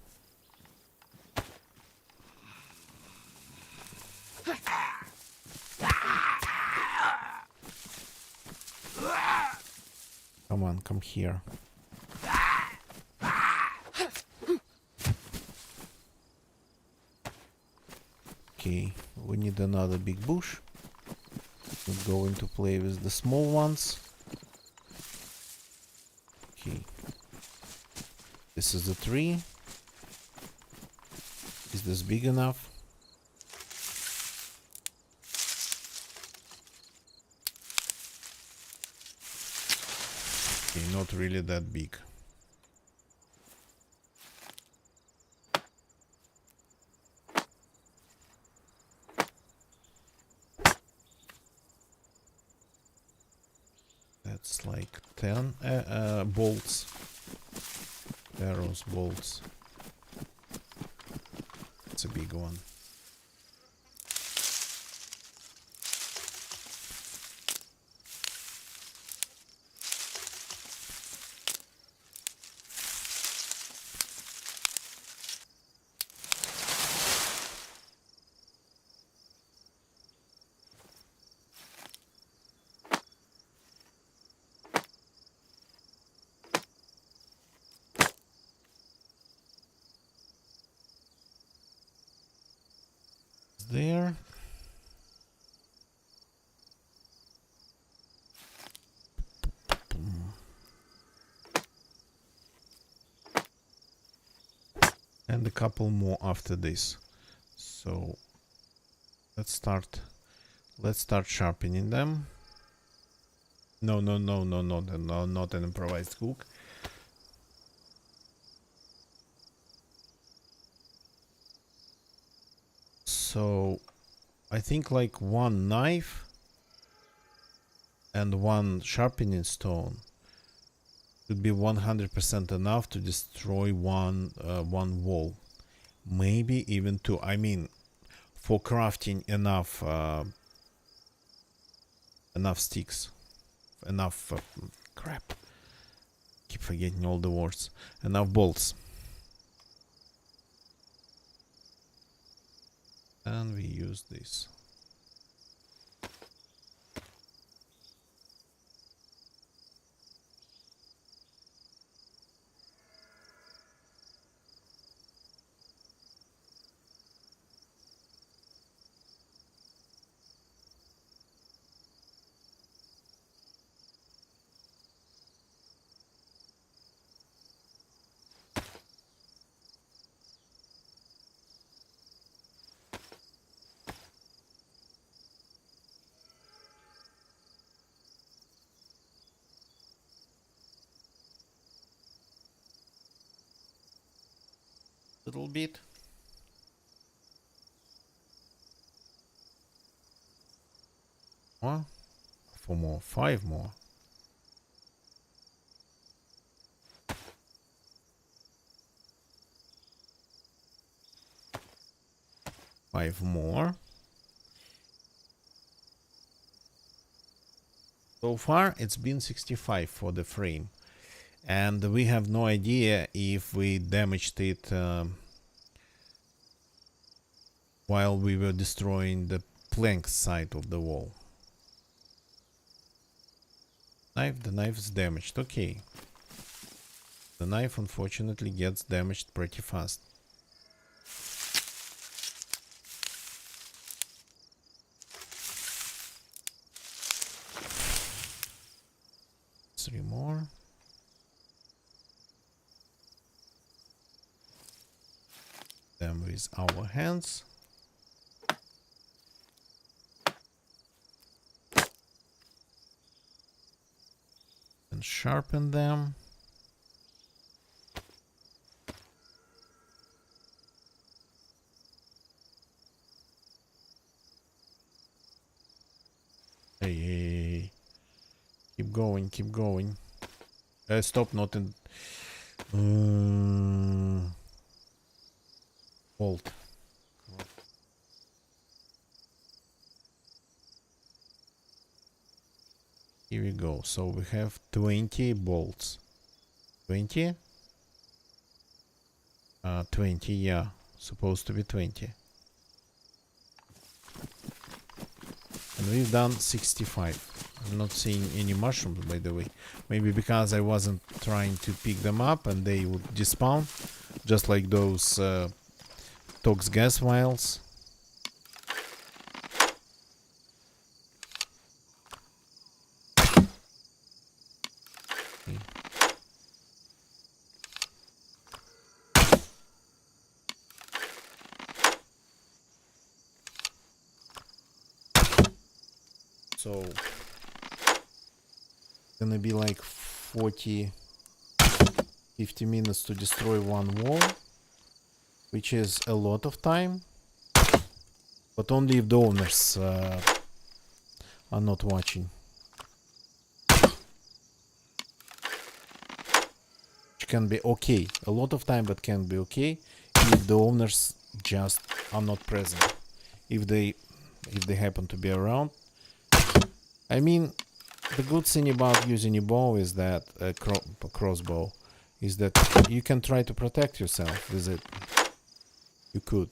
Come on, come here. Okay, we need another big bush. We're going to play with the small ones. Okay. This is the tree. Is this big enough? Okay, not really that big. That's like 10 bolts. Arrows, bolts. It's a big one. There. and a couple more after this. So let's start sharpening them. No, not an improvised hook. So I think like one knife and one sharpening stone should be 100% enough to destroy one wall. Maybe even two. I mean, for crafting enough sticks, enough crap. Keep forgetting all the words. Enough bolts. And we use this. Little bit. More. 4 more. 5 more. Five more. So far it's been 65 for the frame, and we have no idea if we damaged it while we were destroying the plank side of the wall. The knife is damaged. Okay. The knife unfortunately gets damaged pretty fast. Three more. Them with our hands. And sharpen them. Hey. Keep going, keep going. Stop, not in... Hold. Here we go. So we have 20 bolts. 20? 20, yeah. Supposed to be 20. And we've done 65. I'm not seeing any mushrooms, by the way. Maybe because I wasn't trying to pick them up and they would despawn. Just like those tox gas vials. Okay. So gonna be like 40 50 minutes to destroy one wall, which is a lot of time, but only if the owners are not watching, which can be okay, a lot of time, but can be okay if the owners just are not present, if they happen to be around. I mean, the good thing about using a bow is that a crossbow is that you can try to protect yourself with it. You could.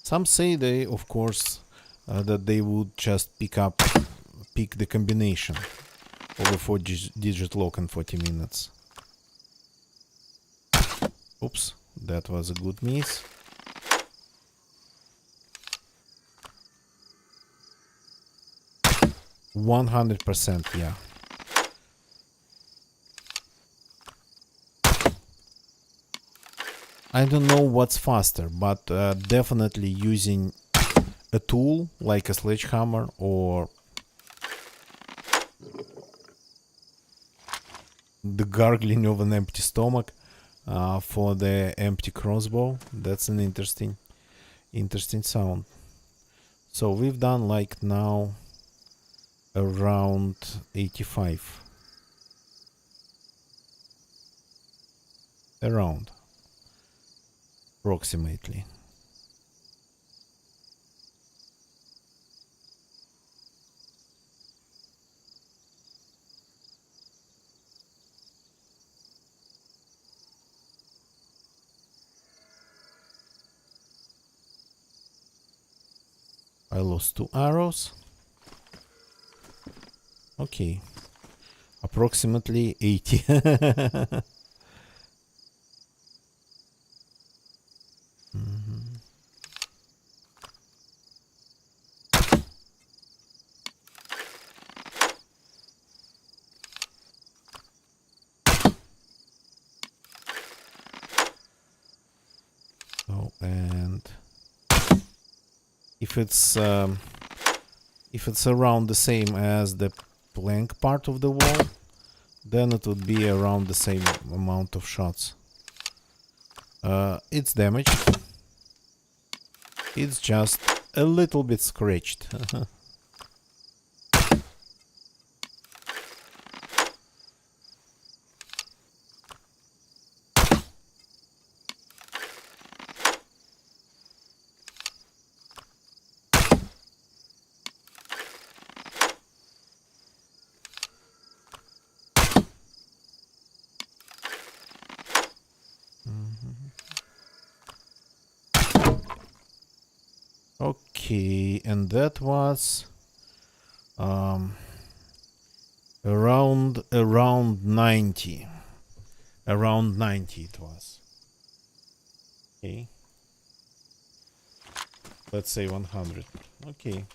Some say they, of course, that they would just pick the combination of a 4-digit lock in 40 minutes. Oops, that was a good miss. %100%, yeah. I don't know what's faster, but definitely using a tool like a sledgehammer or the gargling of an empty stomach for the empty crossbow. That's an interesting sound. So we've done like now around 85. Around. Approximately. I lost 2 arrows. Okay. Approximately 80. So, and if it's around the same as the plank part of the wall, then it would be around the same amount of shots. It's damaged. It's just a little bit scratched. Okay, and that was around 90. Around 90 it was. Okay. Let's say 100. Okay.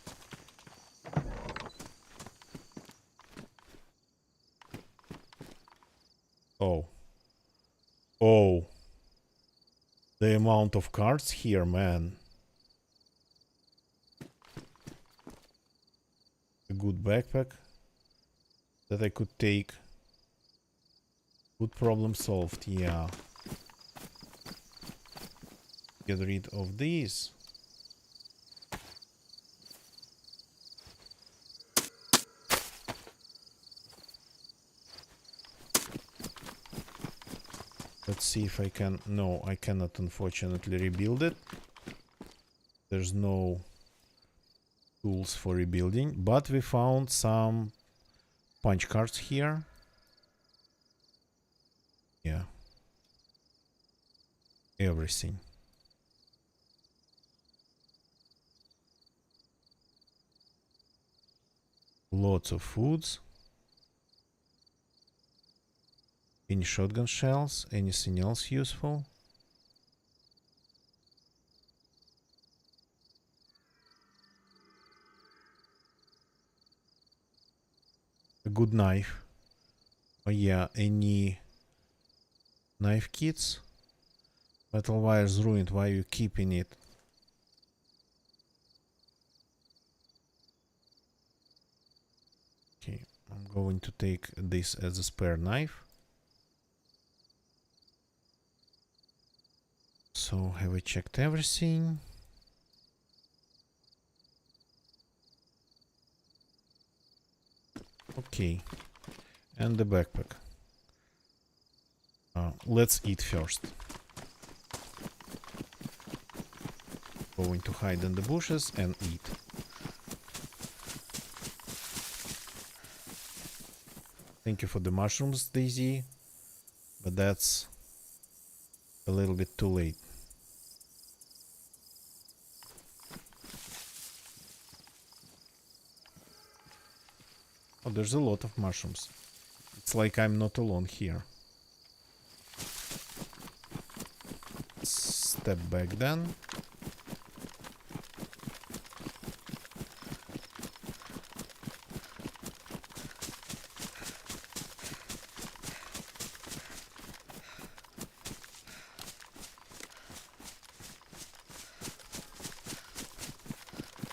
Oh. Oh. The amount of cards here, man. A good backpack that I could take. Good problem solved, yeah. Get rid of these. Let's see if I can... No, I cannot unfortunately rebuild it. There's no tools for rebuilding, but we found some punch cards here. Yeah. Everything. Lots of foods. Any shotgun shells? Anything else useful? A good knife. Oh yeah, any knife kits? Metal wire's ruined. Why are you keeping it? Okay, I'm going to take this as a spare knife. So, have I checked everything? Okay. And the backpack. Let's eat first. Going to hide in the bushes and eat. Thank you for the mushrooms, Daisy. But that's a little bit too late. there's a lot of mushrooms. It's like I'm not alone here. Step back then.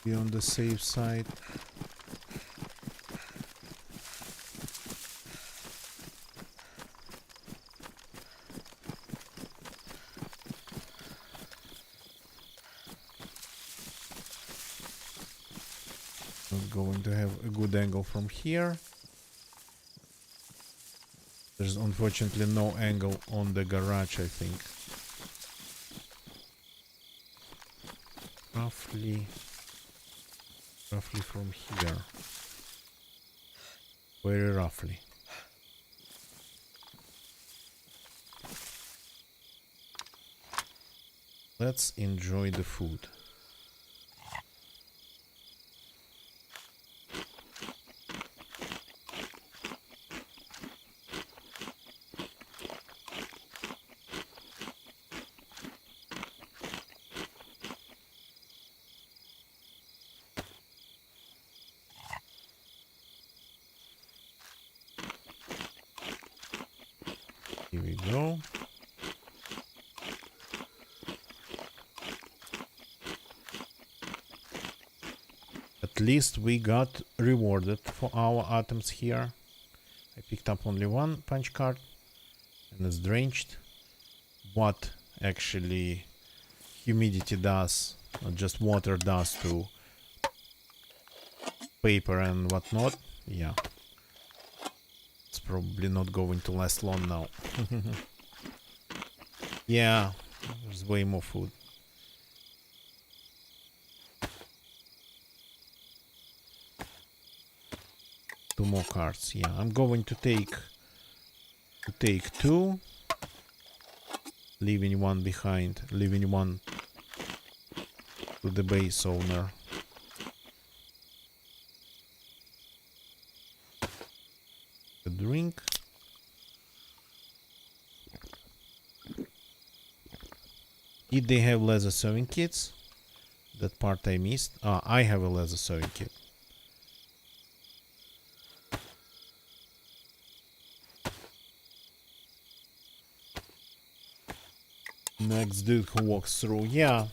Be on the safe side. Not going to have a good angle from here. There's unfortunately no angle on the garage, I think. Roughly from here. Very roughly. Let's enjoy the food. Here we go. At least we got rewarded for our items here. I picked up only one punch card and it's drenched. What actually humidity does, not just water does to paper and whatnot, yeah. It's probably not going to last long now. Yeah, there's way more food. Two more cards. Yeah, I'm going to take two, leaving one behind, leaving one to the base owner. A drink. Did they have laser sewing kits? That part I missed. Ah, I have a laser sewing kit. Next dude who walks through. Yeah.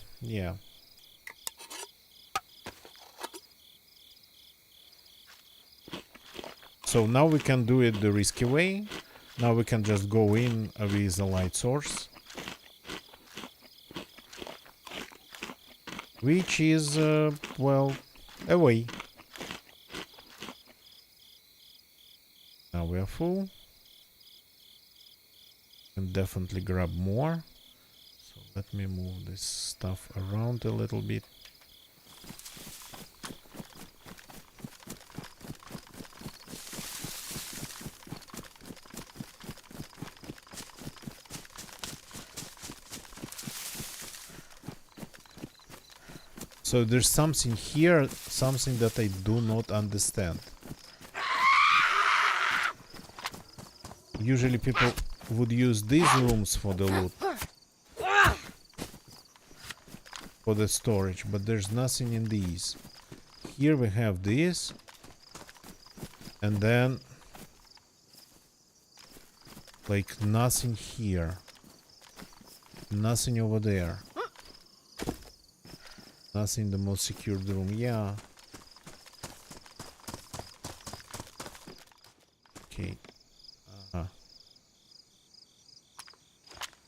So now we can do it the risky way. Now we can just go in with a light source. Which is, well, away. Now we are full. Can definitely grab more. So let me move this stuff around a little bit. So there's something here, something that I do not understand. Usually people would use these rooms for the loot, for the storage, but there's nothing in these. Here we have this, and then like nothing here, nothing over there. Nothing in the most secured room. Yeah. Okay.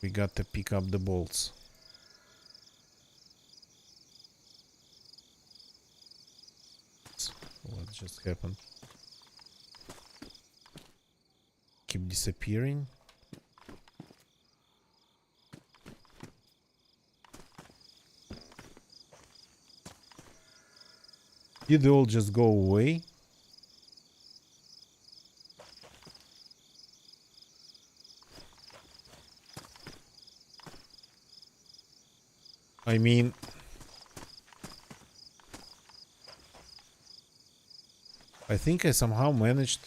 We got to pick up the bolts. What just happened? Keep disappearing. Did they all just go away? I mean, I think I somehow managed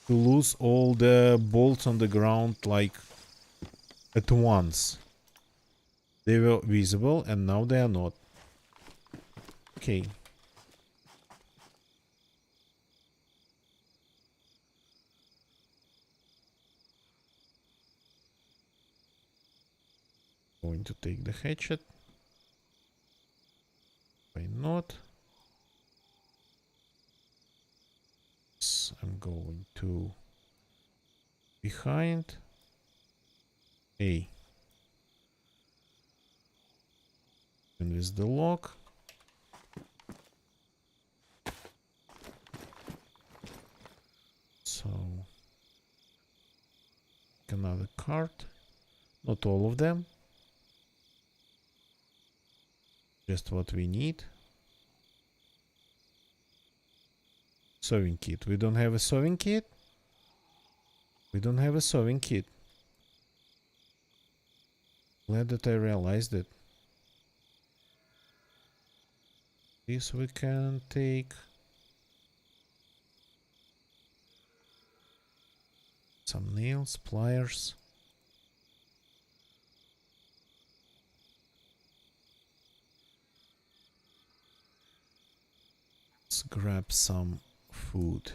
to lose all the bolts on the ground like at once. They were visible and now they are not. Okay. Going to take the hatchet. Why not? I'm going to behind A. And with the lock. So another card. Not all of them. Just what we need. Sewing kit. We don't have a sewing kit. We don't have a sewing kit. Glad that I realized it. This we can take. Some nails, pliers. Let's grab some food.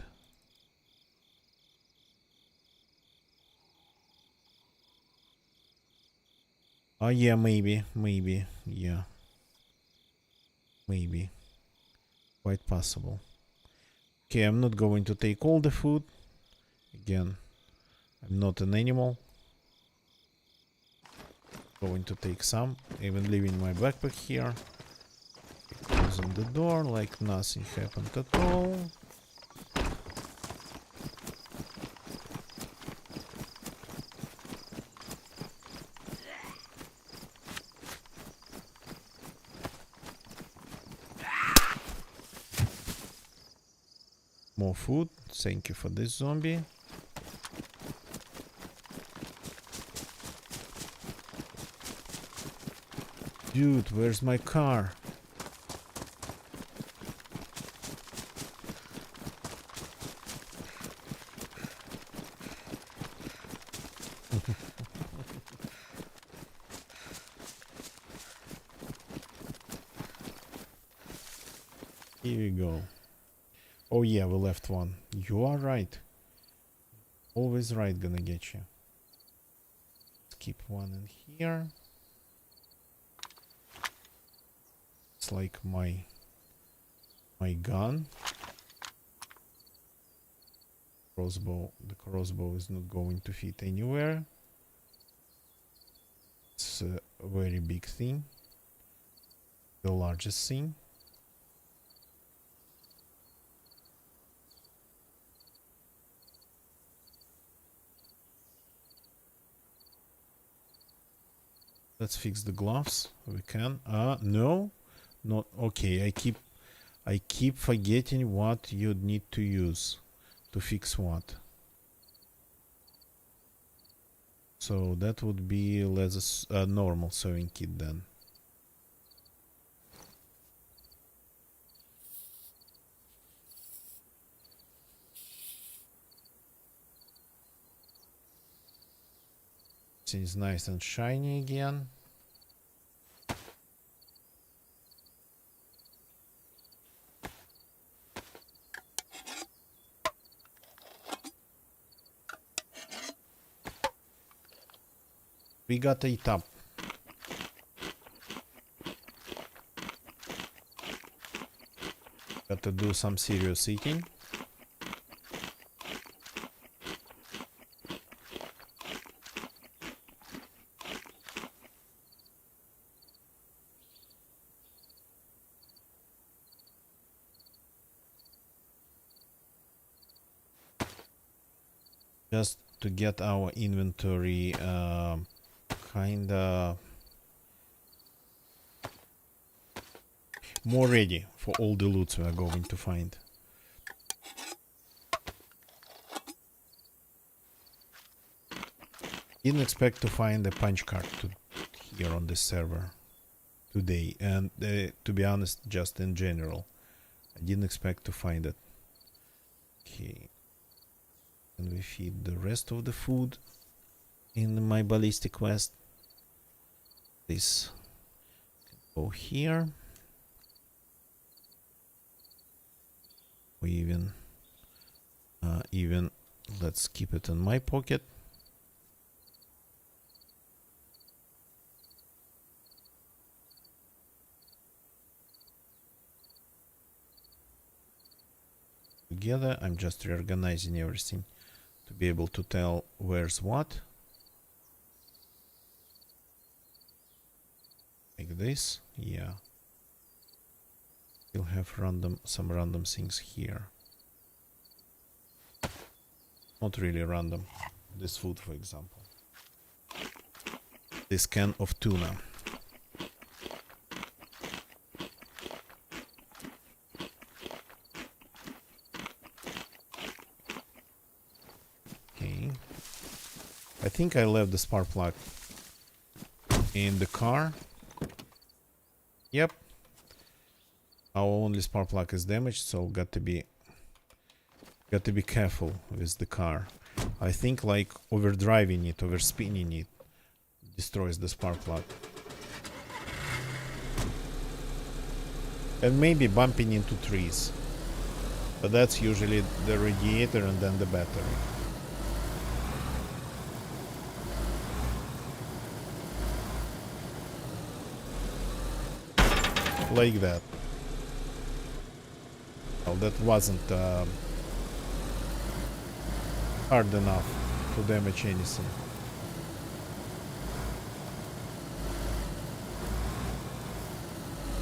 Oh yeah, maybe, yeah. Maybe. Quite possible. Okay, I'm not going to take all the food. Again, I'm not an animal. Going to take some, even leaving my backpack here. Closing the door like nothing happened at all. More food. Thank you for this zombie. Dude, where's my car? Here we go. Oh yeah, we left one. You are right. Always right, gonna get you. Let's keep one in here. It's like my gun. Crossbow. The crossbow is not going to fit anywhere. It's a very big thing. The largest thing. Let's fix the gloves. We can. No, not okay. I keep forgetting what you need to use to fix what. So that would be a normal sewing kit then. It's nice and shiny again. We got a tub. Got to do some serious eating. Just to get our inventory kinda more ready for all the loots we are going to find. Didn't expect to find a punch card here on this server today, and to be honest, just in general, I didn't expect to find it. Okay. And we feed the rest of the food in my ballistic quest. This can go here. We even let's keep it in my pocket. Together, I'm just reorganizing everything to be able to tell where's what. Like this, yeah. We'll have some random things here. Not really random. This food, for example. This can of tuna. Okay. I think I left the spark plug in the car. Yep. Our only spark plug is damaged, so got to be careful with the car. I think like overdriving it, overspinning it destroys the spark plug. And maybe bumping into trees. But that's usually the radiator and then the battery. Like that. Well, that wasn't hard enough to damage anything.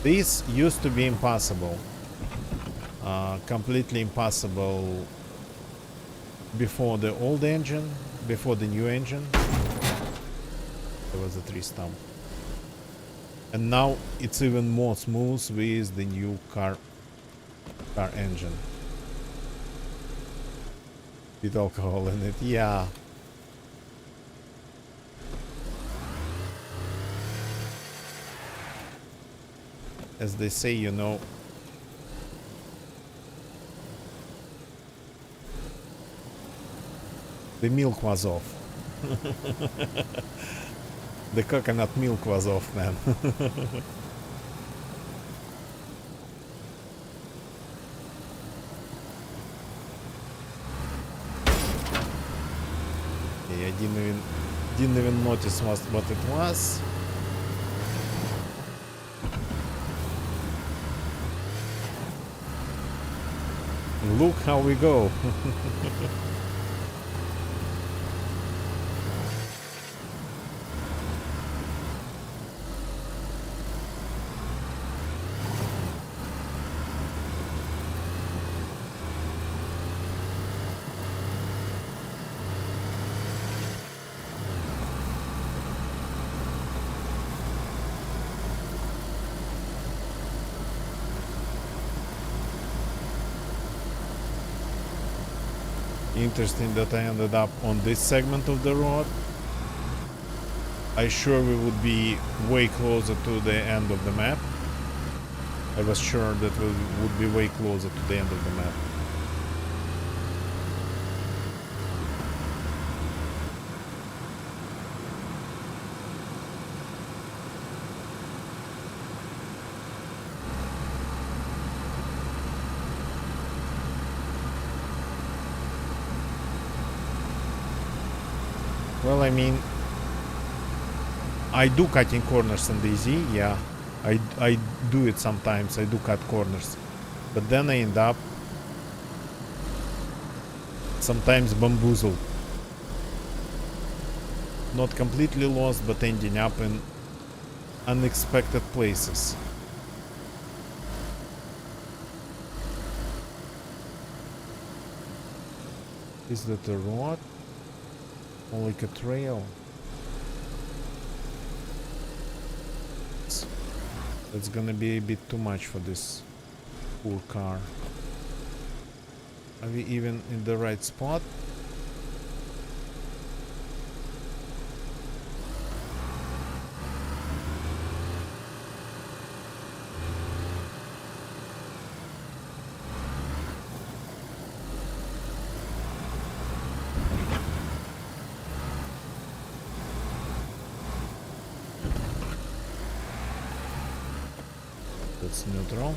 This used to be impossible. Completely impossible before the old engine, before the new engine. There was a tree stump. And now it's even more smooth with the new car engine. With alcohol in it, yeah. As they say, you know, the milk was off. The coconut milk was off, man. Yeah, I didn't even notice what it was. Look how we go. Interesting that I ended up on this segment of the road. I sure we would be way closer to the end of the map. I was sure that we would be way closer to the end of the map. Well, I mean, I do cutting corners in DayZ, yeah. I do it sometimes, I do cut corners. But then I end up sometimes bamboozled. Not completely lost, but ending up in unexpected places. Is that a road? Or like a trail? That's gonna be a bit too much for this poor car. Are we even in the right spot? it's neutral.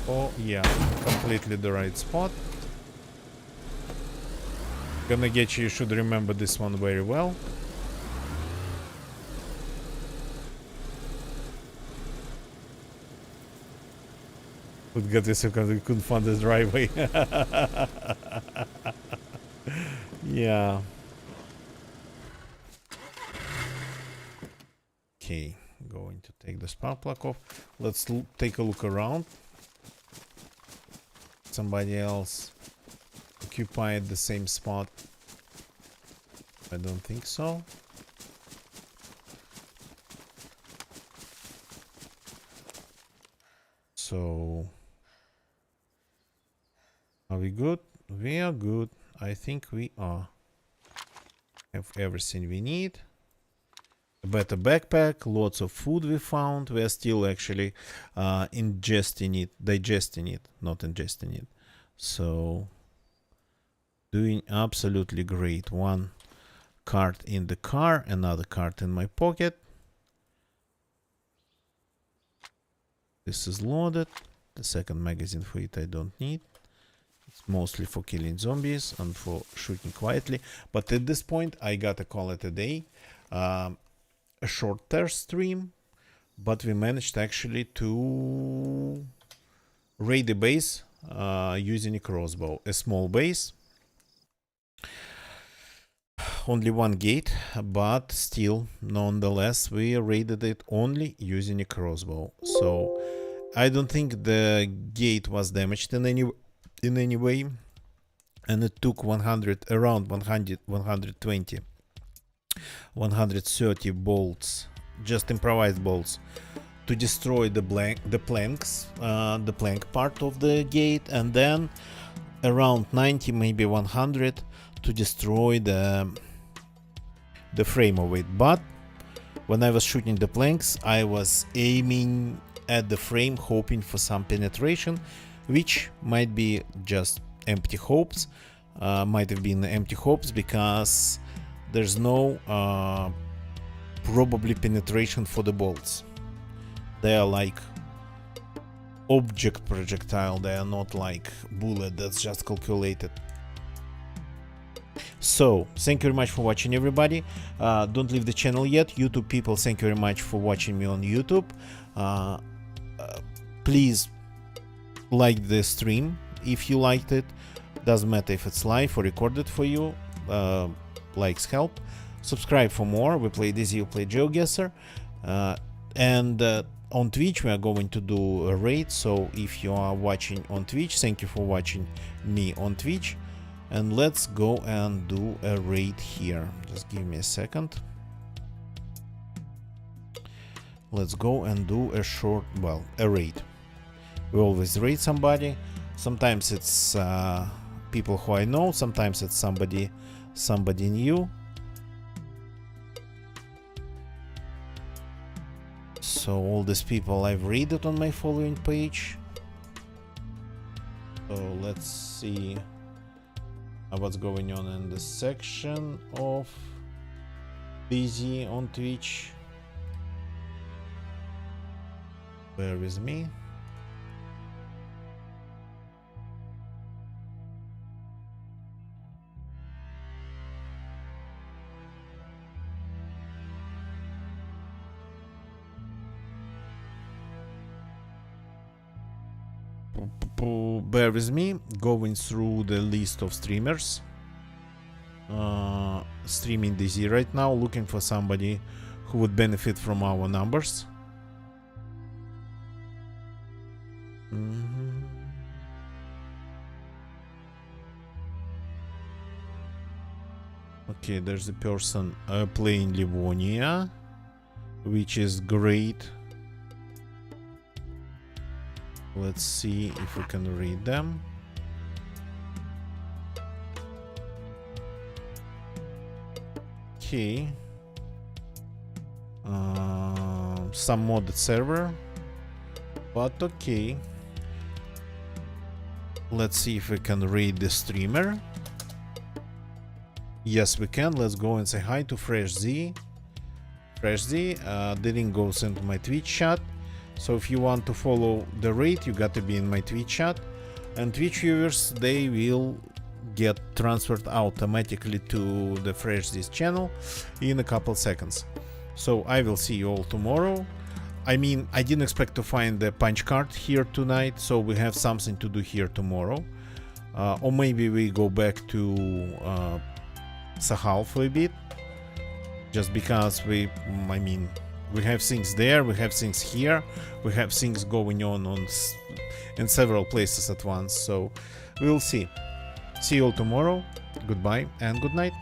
Oh yeah, completely the right spot. Gonna get you, you should remember this one very well. Would get this because we couldn't find the driveway. Yeah. Okay, going to take the spark plug off. Let's take a look around. Somebody else occupied the same spot. I don't think so. So, are we good? We are good. I think we are. Have everything we need. A better backpack, lots of food we found. We are still actually digesting it, not ingesting it. So, doing absolutely great. One card in the car, another card in my pocket. This is loaded. The second magazine for it I don't need. It's mostly for killing zombies and for shooting quietly. But at this point, I gotta call it a day. A shorter stream, but we managed actually to raid the base using a crossbow. A small base. Only one gate, but still, nonetheless, we raided it only using a crossbow. So I don't think the gate was damaged in any way, and it took around 100, 120, 130 bolts, just improvised bolts, to destroy the planks, the plank part of the gate, and then around 90, maybe 100 to destroy the frame of it. But when I was shooting the planks, I was aiming at the frame, hoping for some penetration, which might be just empty hopes. Might have been empty hopes because there's no probably penetration for the bolts. They are like object projectile. They are not like bullet that's just calculated. So, thank you very much for watching, everybody. Don't leave the channel yet. YouTube people, thank you very much for watching me on YouTube. Please like the stream if you liked it. Doesn't matter if it's live or recorded for you. Likes help. Subscribe for more. We play DayZ, you play GeoGuessr. And on Twitch we are going to do a raid. So if you are watching on Twitch, thank you for watching me on Twitch. And let's go and do a raid here. Just give me a second. Let's go and do a short, well, a raid. We always raid somebody. Sometimes it's people who I know. Sometimes it's somebody new. So all these people I've raided on my following page. So let's see what's going on in this section of DayZ on Twitch. Bear with me. Bear with me, going through the list of streamers streaming DayZ right now, looking for somebody who would benefit from our numbers. Okay, there's a person playing Livonia, which is great. Let's see if we can read them. Okay. Some modded server, but okay. Let's see if we can read the streamer. Yes, we can. Let's go and say hi to Fresh Z. Fresh Z, the link goes into my Twitch chat. So if you want to follow the raid, you got to be in my Twitch chat. And Twitch viewers, they will get transferred automatically to the Fresh Z's channel in a couple seconds. So I will see you all tomorrow. I mean, I didn't expect to find the punch card here tonight, so we have something to do here tomorrow. Or maybe we go back to Sahal for a bit. Just because we have things there, we have things here, we have things going on in several places at once. So we'll see. See you all tomorrow. Goodbye and good night.